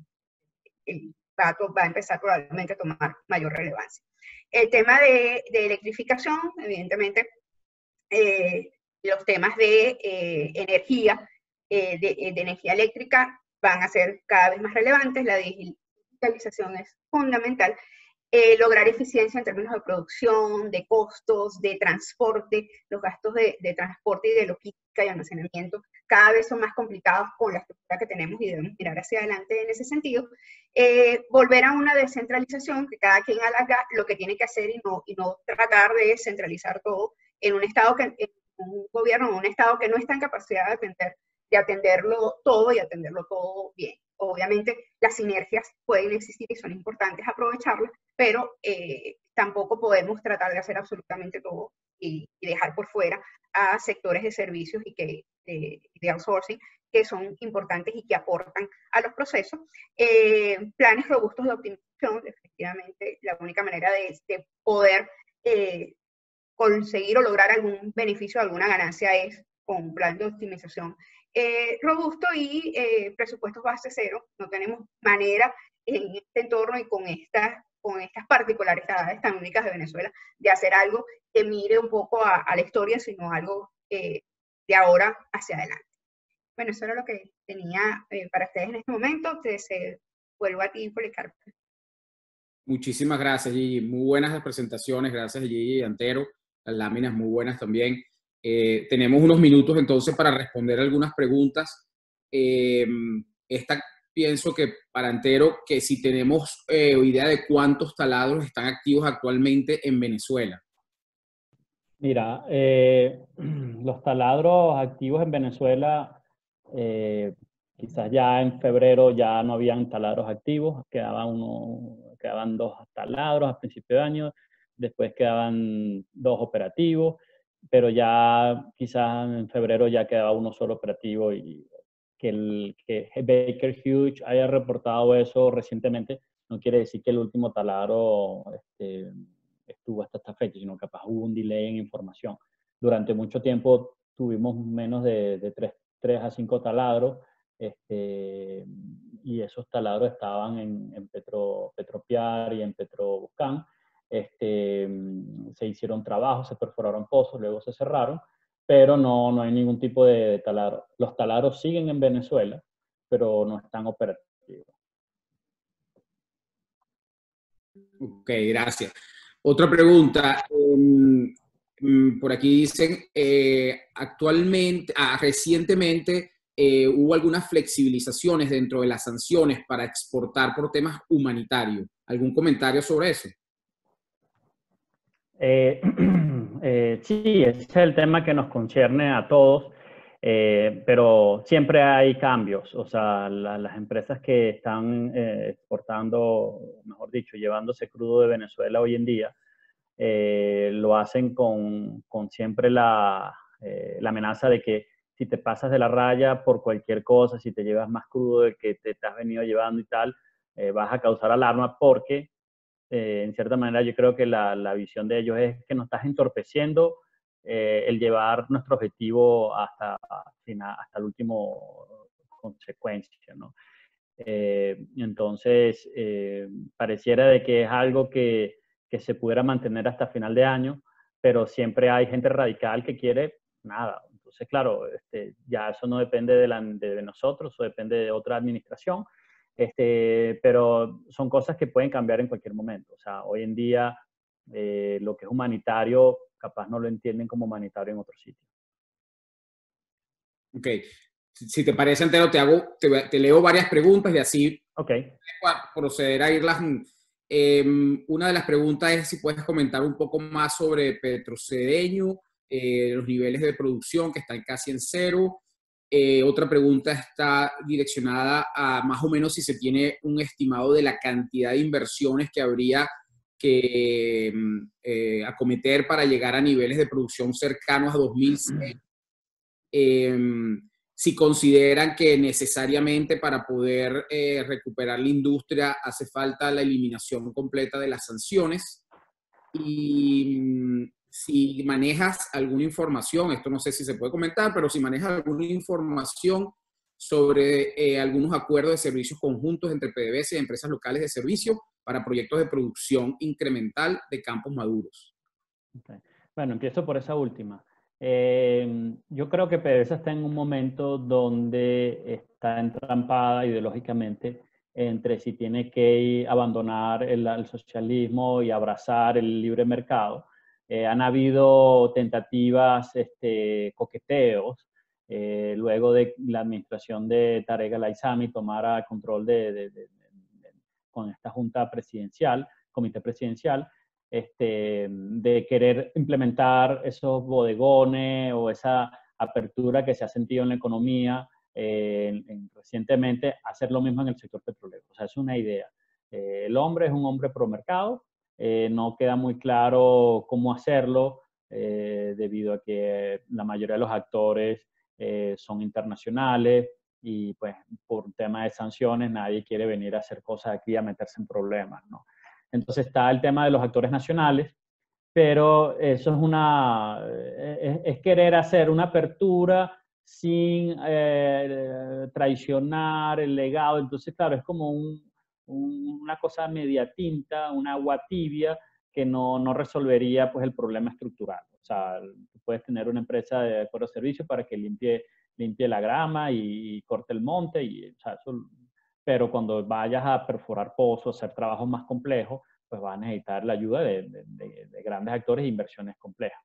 Va a empezar probablemente a tomar mayor relevancia. El tema de electrificación, evidentemente, los temas de energía, de energía eléctrica van a ser cada vez más relevantes. La digitalización es fundamental. Lograr eficiencia en términos de producción, de costos, de transporte, los gastos de transporte y de logística y almacenamiento cada vez son más complicados con la estructura que tenemos y debemos mirar hacia adelante en ese sentido. Volver a una descentralización, que cada quien haga lo que tiene que hacer y no tratar de centralizar todo en un estado en un gobierno, en un estado que no está en capacidad de atenderlo todo y atenderlo todo bien. Obviamente las sinergias pueden existir y son importantes aprovecharlas, pero tampoco podemos tratar de hacer absolutamente todo y dejar por fuera a sectores de servicios y de outsourcing que son importantes y que aportan a los procesos. Planes robustos de optimización, efectivamente, la única manera de poder conseguir o lograr algún beneficio, alguna ganancia es con un plan de optimización robusto y presupuestos base cero. No tenemos manera en este entorno y con estas particularidades tan únicas de Venezuela de hacer algo que mire un poco a la historia, sino algo de ahora hacia adelante. Bueno, eso era lo que tenía para ustedes en este momento. Te vuelvo a ti, Policarpo. Muchísimas gracias, Gigi. Muy buenas las presentaciones. Gracias, Gigi y Antero. Las láminas muy buenas también. Tenemos unos minutos entonces para responder algunas preguntas. Esta pienso que para Antero, que si tenemos idea de cuántos taladros están activos actualmente en Venezuela. Mira, los taladros activos en Venezuela, quizás ya en febrero ya no habían taladros activos, quedaban 2 taladros a principio de año, después quedaban 2 operativos, pero ya quizás en febrero ya quedaba uno solo operativo y que Baker Hughes haya reportado eso recientemente no quiere decir que el último taladro estuvo hasta esta fecha, sino capaz hubo un delay en información. Durante mucho tiempo tuvimos menos de 3 a 5 taladros y esos taladros estaban en Petropiar y en Petrobuscán. Se hicieron trabajos, se perforaron pozos, luego se cerraron, pero no hay ningún tipo de taladro. Los taladros siguen en Venezuela, pero no están operativos. Ok, gracias. Otra pregunta. Por aquí dicen, recientemente hubo algunas flexibilizaciones dentro de las sanciones para exportar por temas humanitarios. ¿Algún comentario sobre eso? Sí, ese es el tema que nos concierne a todos, pero siempre hay cambios. O sea, las empresas que están exportando, mejor dicho, llevándose crudo de Venezuela hoy en día, lo hacen con siempre la amenaza de que si te pasas de la raya por cualquier cosa, si te llevas más crudo del que te has venido llevando y tal, vas a causar alarma porque en cierta manera yo creo que la visión de ellos es que nos estás entorpeciendo el llevar nuestro objetivo hasta el último consecuencia, ¿no? Entonces, pareciera de que es algo que se pudiera mantener hasta final de año, pero siempre hay gente radical que quiere nada. Entonces, claro, ya eso no depende de nosotros, eso depende de otra administración. Pero son cosas que pueden cambiar en cualquier momento. O sea, hoy en día lo que es humanitario, capaz no lo entienden como humanitario en otro sitio. Ok. Si te parece, Antero, te leo varias preguntas y así proceder a irlas. Una de las preguntas es si puedes comentar un poco más sobre Petrocedeño, los niveles de producción que están casi en cero. Otra pregunta está direccionada a más o menos si se tiene un estimado de la cantidad de inversiones que habría que acometer para llegar a niveles de producción cercanos a 2006. Si consideran que necesariamente para poder recuperar la industria hace falta la eliminación completa de las sanciones. Y si manejas alguna información, esto no sé si se puede comentar, pero si manejas alguna información sobre algunos acuerdos de servicios conjuntos entre PDVSA y empresas locales de servicio para proyectos de producción incremental de campos maduros. Okay. Bueno, empiezo por esa última. Yo creo que PDVSA está en un momento donde está entrampada ideológicamente entre si tiene que abandonar el socialismo y abrazar el libre mercado. Han habido tentativas, coqueteos, luego de la administración de Tarek El-Aissami tomara control con esta junta presidencial, comité presidencial, de querer implementar esos bodegones o esa apertura que se ha sentido en la economía recientemente, hacer lo mismo en el sector petrolero. O sea, es una idea. El hombre es un hombre pro mercado, no queda muy claro cómo hacerlo debido a que la mayoría de los actores son internacionales y pues por un tema de sanciones nadie quiere venir a hacer cosas aquí a meterse en problemas, ¿no? Entonces está el tema de los actores nacionales, pero eso es querer hacer una apertura sin traicionar el legado. Entonces, claro, es como una cosa media tinta, una agua tibia que no resolvería pues, el problema estructural. O sea, tú puedes tener una empresa de acuerdo a servicio para que limpie la grama y corte el monte, o sea, pero cuando vayas a perforar pozos, hacer trabajos más complejos, pues vas a necesitar la ayuda de grandes actores e inversiones complejas.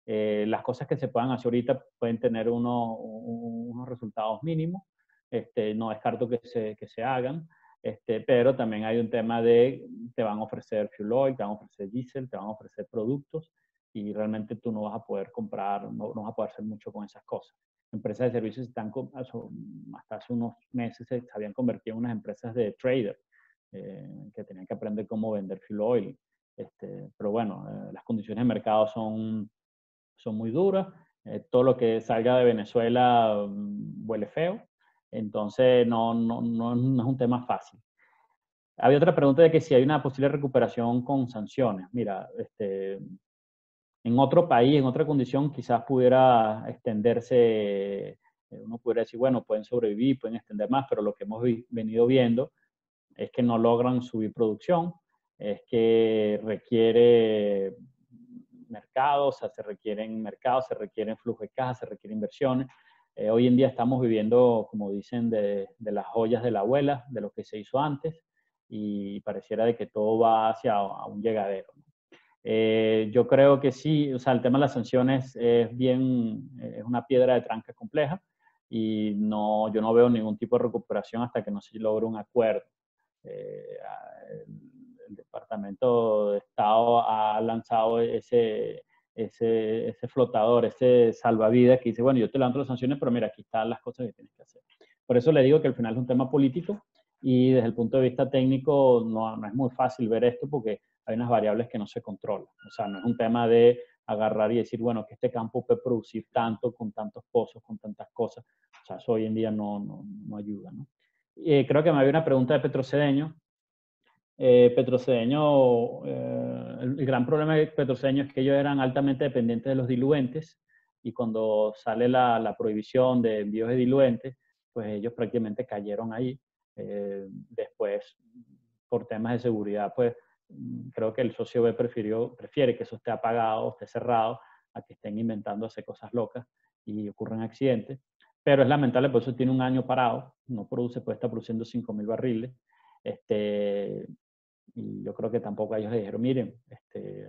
Las cosas que se puedan hacer ahorita pueden tener unos resultados mínimos. No descarto que se hagan, pero también hay un tema de te van a ofrecer fuel oil, te van a ofrecer diésel, te van a ofrecer productos y realmente tú no vas a poder comprar, no vas a poder hacer mucho con esas cosas. Empresas de servicios hasta hace unos meses se habían convertido en unas empresas de trader, que tenían que aprender cómo vender fuel oil. Pero bueno, las condiciones de mercado son muy duras. Todo lo que salga de Venezuela huele feo. Entonces, no es un tema fácil. Había otra pregunta de que si hay una posible recuperación con sanciones. Mira, en otro país, en otra condición, quizás pudiera extenderse, uno pudiera decir, bueno, pueden sobrevivir, pueden extender más, pero lo que hemos venido viendo es que no logran subir producción, es que requiere mercados, o sea, se requieren mercados, se requieren flujos de caja, se requieren inversiones. Hoy en día estamos viviendo, como dicen, de las joyas de la abuela, de lo que se hizo antes, y pareciera de que todo va hacia un llegadero, ¿no? Yo creo que sí, o sea, el tema de las sanciones es una piedra de tranca compleja y yo no veo ningún tipo de recuperación hasta que no se logre un acuerdo. El Departamento de Estado ha lanzado ese flotador, ese salvavidas que dice, bueno, yo te levanto las sanciones, pero mira, aquí están las cosas que tienes que hacer. Por eso le digo que al final es un tema político y desde el punto de vista técnico no es muy fácil ver esto porque hay unas variables que no se controlan. O sea, no es un tema de agarrar y decir, bueno, que este campo puede producir tanto, con tantos pozos, con tantas cosas. O sea, eso hoy en día no ayuda, ¿no? Creo que me había una pregunta de Petrocedeño. Petrocedeño, el gran problema de Petrocedeño es que ellos eran altamente dependientes de los diluentes y cuando sale la prohibición de envíos de diluentes, pues ellos prácticamente cayeron ahí. Después, por temas de seguridad, pues creo que el socio B prefiere que eso esté apagado, esté cerrado, a que estén inventando hacer cosas locas y ocurran accidentes. Pero es lamentable, por eso tiene un año parado, no produce, puede estar produciendo 5.000 barriles. Y yo creo que tampoco ellos le dijeron, miren,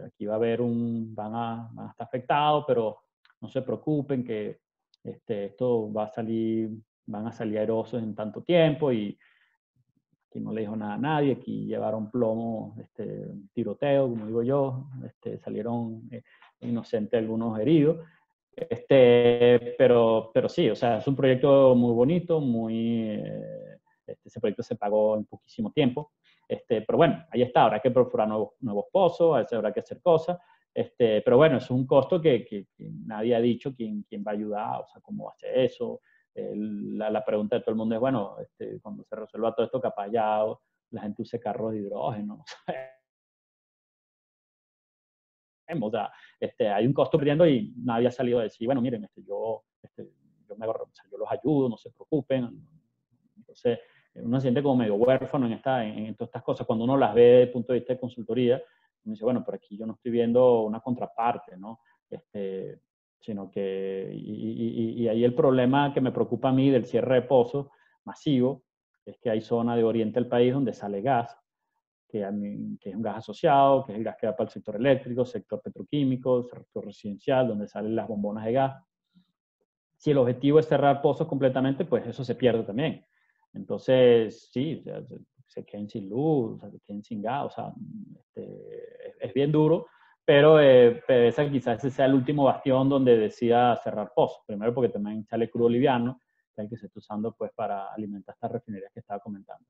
aquí va a haber van a estar afectados, pero no se preocupen que esto van a salir airosos en tanto tiempo y aquí no le dijo nada a nadie, aquí llevaron plomo, tiroteo, como digo yo, salieron inocentes algunos heridos. Pero sí, o sea, es un proyecto muy bonito, ese proyecto se pagó en poquísimo tiempo, pero bueno, ahí está, habrá que perforar nuevos pozos, a veces habrá que hacer cosas, pero bueno, es un costo que nadie ha dicho quién va a ayudar, o sea, cómo va a hacer eso. La pregunta de todo el mundo es, bueno, cuando se resuelva todo esto, capaz ya la gente use carros de hidrógeno. O sea, hay un costo perdiendo y nadie ha salido a decir, bueno, miren, yo los ayudo, no se preocupen. Entonces, uno se siente como medio huérfano en todas estas cosas. Cuando uno las ve desde el punto de vista de consultoría, uno dice, bueno, pero aquí yo no estoy viendo una contraparte, ¿no? Sino que, y ahí el problema que me preocupa a mí del cierre de pozos masivo, Es que hay zona de oriente del país donde sale gas, que es un gas asociado, que es el gas que va para el sector eléctrico, sector petroquímico, sector residencial, donde salen las bombonas de gas. Si el objetivo es cerrar pozos completamente, pues eso se pierde también. Entonces, sí, se queden sin luz, se queden sin gas, o sea, es bien duro, pero PDVSA quizás ese sea el último bastión donde decida cerrar pozos. Primero porque también sale crudo liviano, que es el que se está usando pues para alimentar estas refinerías que estaba comentando.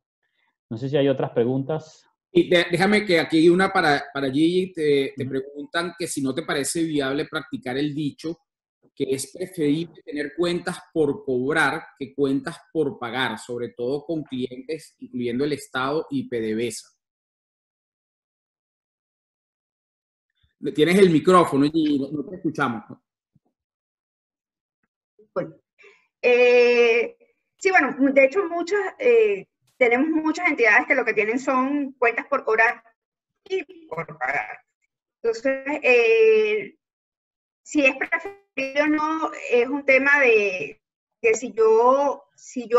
No sé si hay otras preguntas. Y déjame que aquí hay una para Gigi. Te preguntan que si no te parece viable practicar el dicho que es preferible tener cuentas por cobrar que cuentas por pagar, sobre todo con clientes, incluyendo el Estado y PDVSA. Tienes el micrófono y no te escuchamos. Bueno, sí, bueno, de hecho tenemos muchas entidades que lo que tienen son cuentas por cobrar y por pagar. Entonces, si es preferible o no, es un tema de que si yo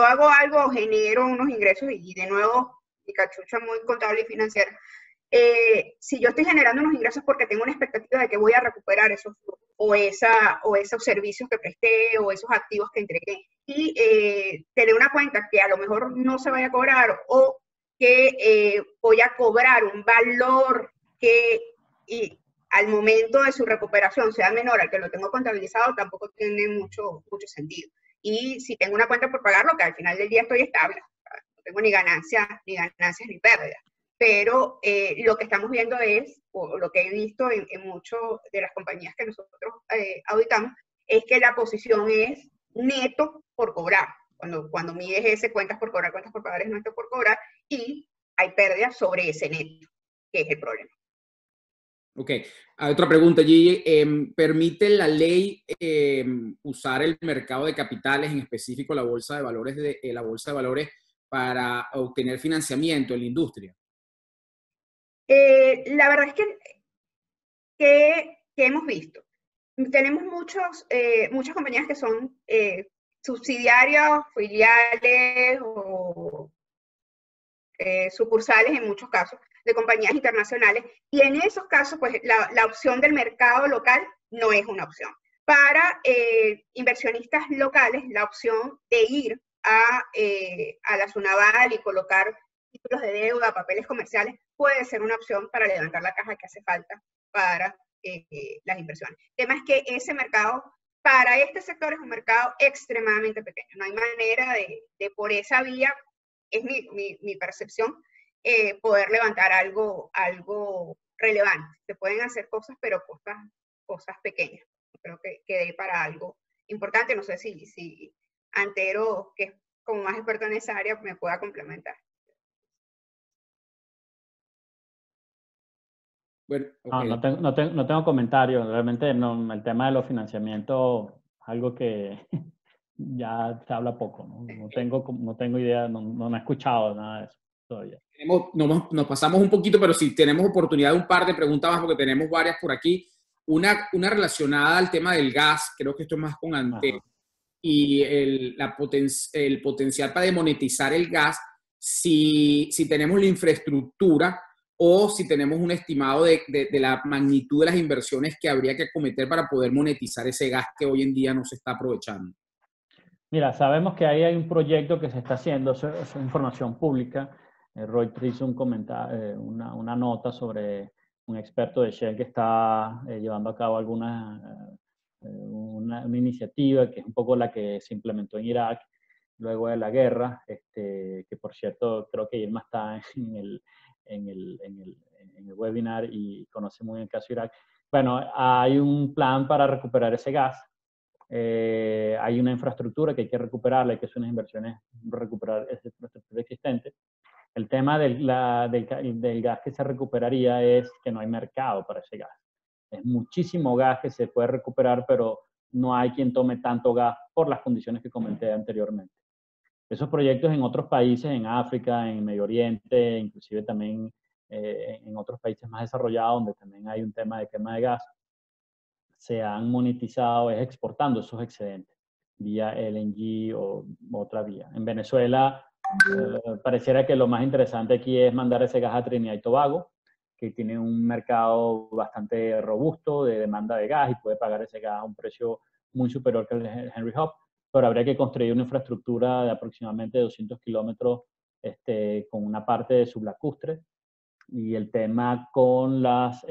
hago algo, genero unos ingresos, y de nuevo, mi cachucha muy contable y financiera, si yo estoy generando unos ingresos porque tengo una expectativa de que voy a recuperar esos flujos, o esos servicios que presté, o esos activos que entregué, y tener una cuenta que a lo mejor no se vaya a cobrar, o que voy a cobrar un valor que al momento de su recuperación sea menor al que lo tengo contabilizado, tampoco tiene mucho sentido. Y si tengo una cuenta por pagarlo, que al final del día estoy estable, no tengo ni ganancias ni pérdidas. Pero lo que estamos viendo es, o lo que he visto en muchas de las compañías que nosotros auditamos, es que la posición es neto por cobrar. Cuando mides ese cuentas por cobrar, cuentas por pagar, es neto por cobrar, y hay pérdidas sobre ese neto, que es el problema. Ok. Otra pregunta, Gigi. ¿Permite la ley usar el mercado de capitales, en específico la bolsa de valores, para obtener financiamiento en la industria? La verdad es que hemos visto. Tenemos muchas compañías que son subsidiarias, filiales o sucursales en muchos casos de compañías internacionales, y en esos casos pues la opción del mercado local no es una opción. Para inversionistas locales, la opción de ir a la SUNAVAL y colocar títulos de deuda, papeles comerciales, puede ser una opción para levantar la caja que hace falta para las inversiones. El tema es que ese mercado, para este sector, es un mercado extremadamente pequeño. No hay manera de por esa vía, es mi percepción, poder levantar algo relevante. Se pueden hacer cosas, pero cosas pequeñas. Creo que dé para algo importante. No sé si Antero, que es como más experto en esa área, me pueda complementar. Bueno, okay. No tengo comentarios. Realmente el tema de los financiamientos es algo que ya se habla poco. No tengo idea, no he escuchado nada de eso todavía. Nos pasamos un poquito, pero si tenemos oportunidad de un par de preguntas más, porque tenemos varias por aquí. Una relacionada al tema del gas, creo que esto es más con Antero, y el potencial para demonetizar el gas, si tenemos la infraestructura o si tenemos un estimado de la magnitud de las inversiones que habría que acometer para poder monetizar ese gas que hoy en día no se está aprovechando. Mira, sabemos que ahí hay un proyecto que se está haciendo, eso es información pública. Reuters hizo una nota sobre un experto de Shell que está llevando a cabo una iniciativa que es un poco la que se implementó en Irak luego de la guerra, que por cierto creo que Irma está en el webinar y conoce muy bien el caso Irak. Bueno, hay un plan para recuperar ese gas. Hay una infraestructura que hay que recuperarla, hay que hacer unas inversiones, recuperar esa infraestructura existente. El tema del gas que se recuperaría es que no hay mercado para ese gas. Es muchísimo gas que se puede recuperar, pero no hay quien tome tanto gas por las condiciones que comenté anteriormente. Esos proyectos en otros países, en África, en Medio Oriente, inclusive también en otros países más desarrollados, donde también hay un tema de quema de gas, se han monetizado exportando esos excedentes vía LNG o otra vía. En Venezuela pareciera que lo más interesante aquí es mandar ese gas a Trinidad y Tobago, que tiene un mercado bastante robusto de demanda de gas y puede pagar ese gas a un precio muy superior que el de Henry Hub, pero habría que construir una infraestructura de aproximadamente 200 kilómetros con una parte de sublacustre. Y el tema con las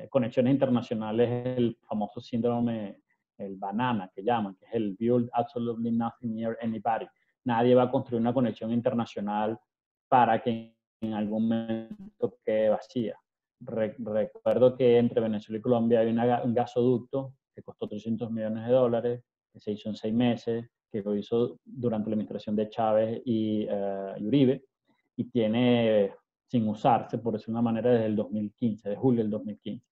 conexiones internacionales es el famoso síndrome, el banana que llaman, que es el build absolutely nothing near anybody. Nadie va a construir una conexión internacional para que en algún momento quede vacía. Recuerdo que entre Venezuela y Colombia hay un gasoducto que costó $300 millones, que se hizo en 6 meses, que lo hizo durante la administración de Chávez y Uribe, y tiene sin usarse, por decirlo de una manera, desde el 2015, de julio del 2015.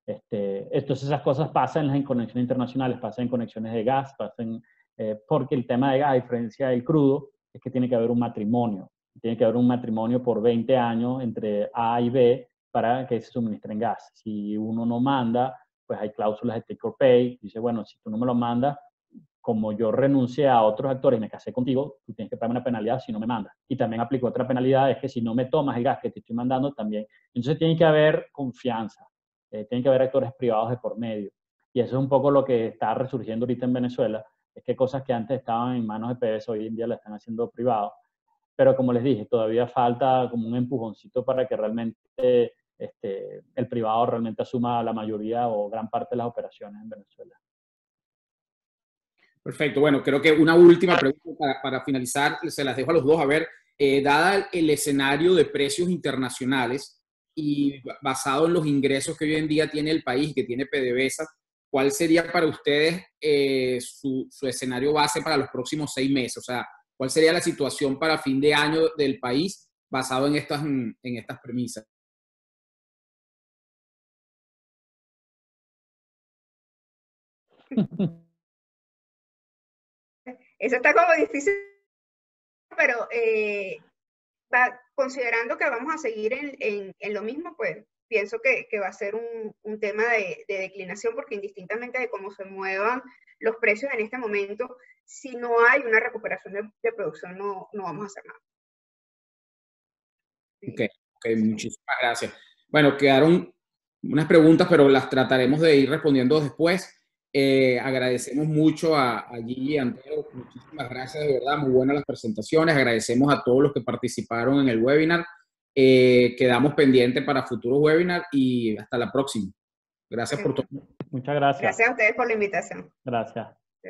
Entonces esas cosas pasan en conexiones internacionales, pasan en conexiones de gas, pasan, porque el tema de gas, a diferencia del crudo, es que tiene que haber un matrimonio. Tiene que haber un matrimonio por 20 años entre A y B para que se suministren gas. Si uno no manda, pues hay cláusulas de take or pay. Dice, bueno, si tú no me lo mandas, como yo renuncié a otros actores y me casé contigo, tú tienes que pagarme una penalidad si no me mandas. Y también aplico otra penalidad, es que si no me tomas el gas que te estoy mandando también. Entonces tiene que haber confianza, tiene que haber actores privados de por medio. Y eso es un poco lo que está resurgiendo ahorita en Venezuela, es que cosas que antes estaban en manos de PDVSA hoy en día las están haciendo privados. Pero como les dije, todavía falta como un empujoncito para que realmente el privado realmente asuma la mayoría o gran parte de las operaciones en Venezuela. Perfecto. Bueno, creo que una última pregunta para finalizar, se las dejo a los dos. A ver, dada el escenario de precios internacionales y basado en los ingresos que hoy en día tiene el país, que tiene PDVSA, ¿cuál sería para ustedes su escenario base para los próximos 6 meses? O sea, ¿cuál sería la situación para fin de año del país basado en estas premisas? Eso está como difícil, pero considerando que vamos a seguir en lo mismo, pues pienso que va a ser un tema de declinación, porque indistintamente de cómo se muevan los precios en este momento, si no hay una recuperación de producción, no vamos a hacer nada. Sí. Ok, muchísimas gracias. Bueno, quedaron unas preguntas, pero las trataremos de ir respondiendo después. Agradecemos mucho a Gigi y a Antero. Muchísimas gracias, de verdad, muy buenas las presentaciones. Agradecemos a todos los que participaron en el webinar. Quedamos pendientes para futuros webinars y hasta la próxima. Gracias por todo. Muchas gracias. Gracias a ustedes por la invitación. Gracias. Sí.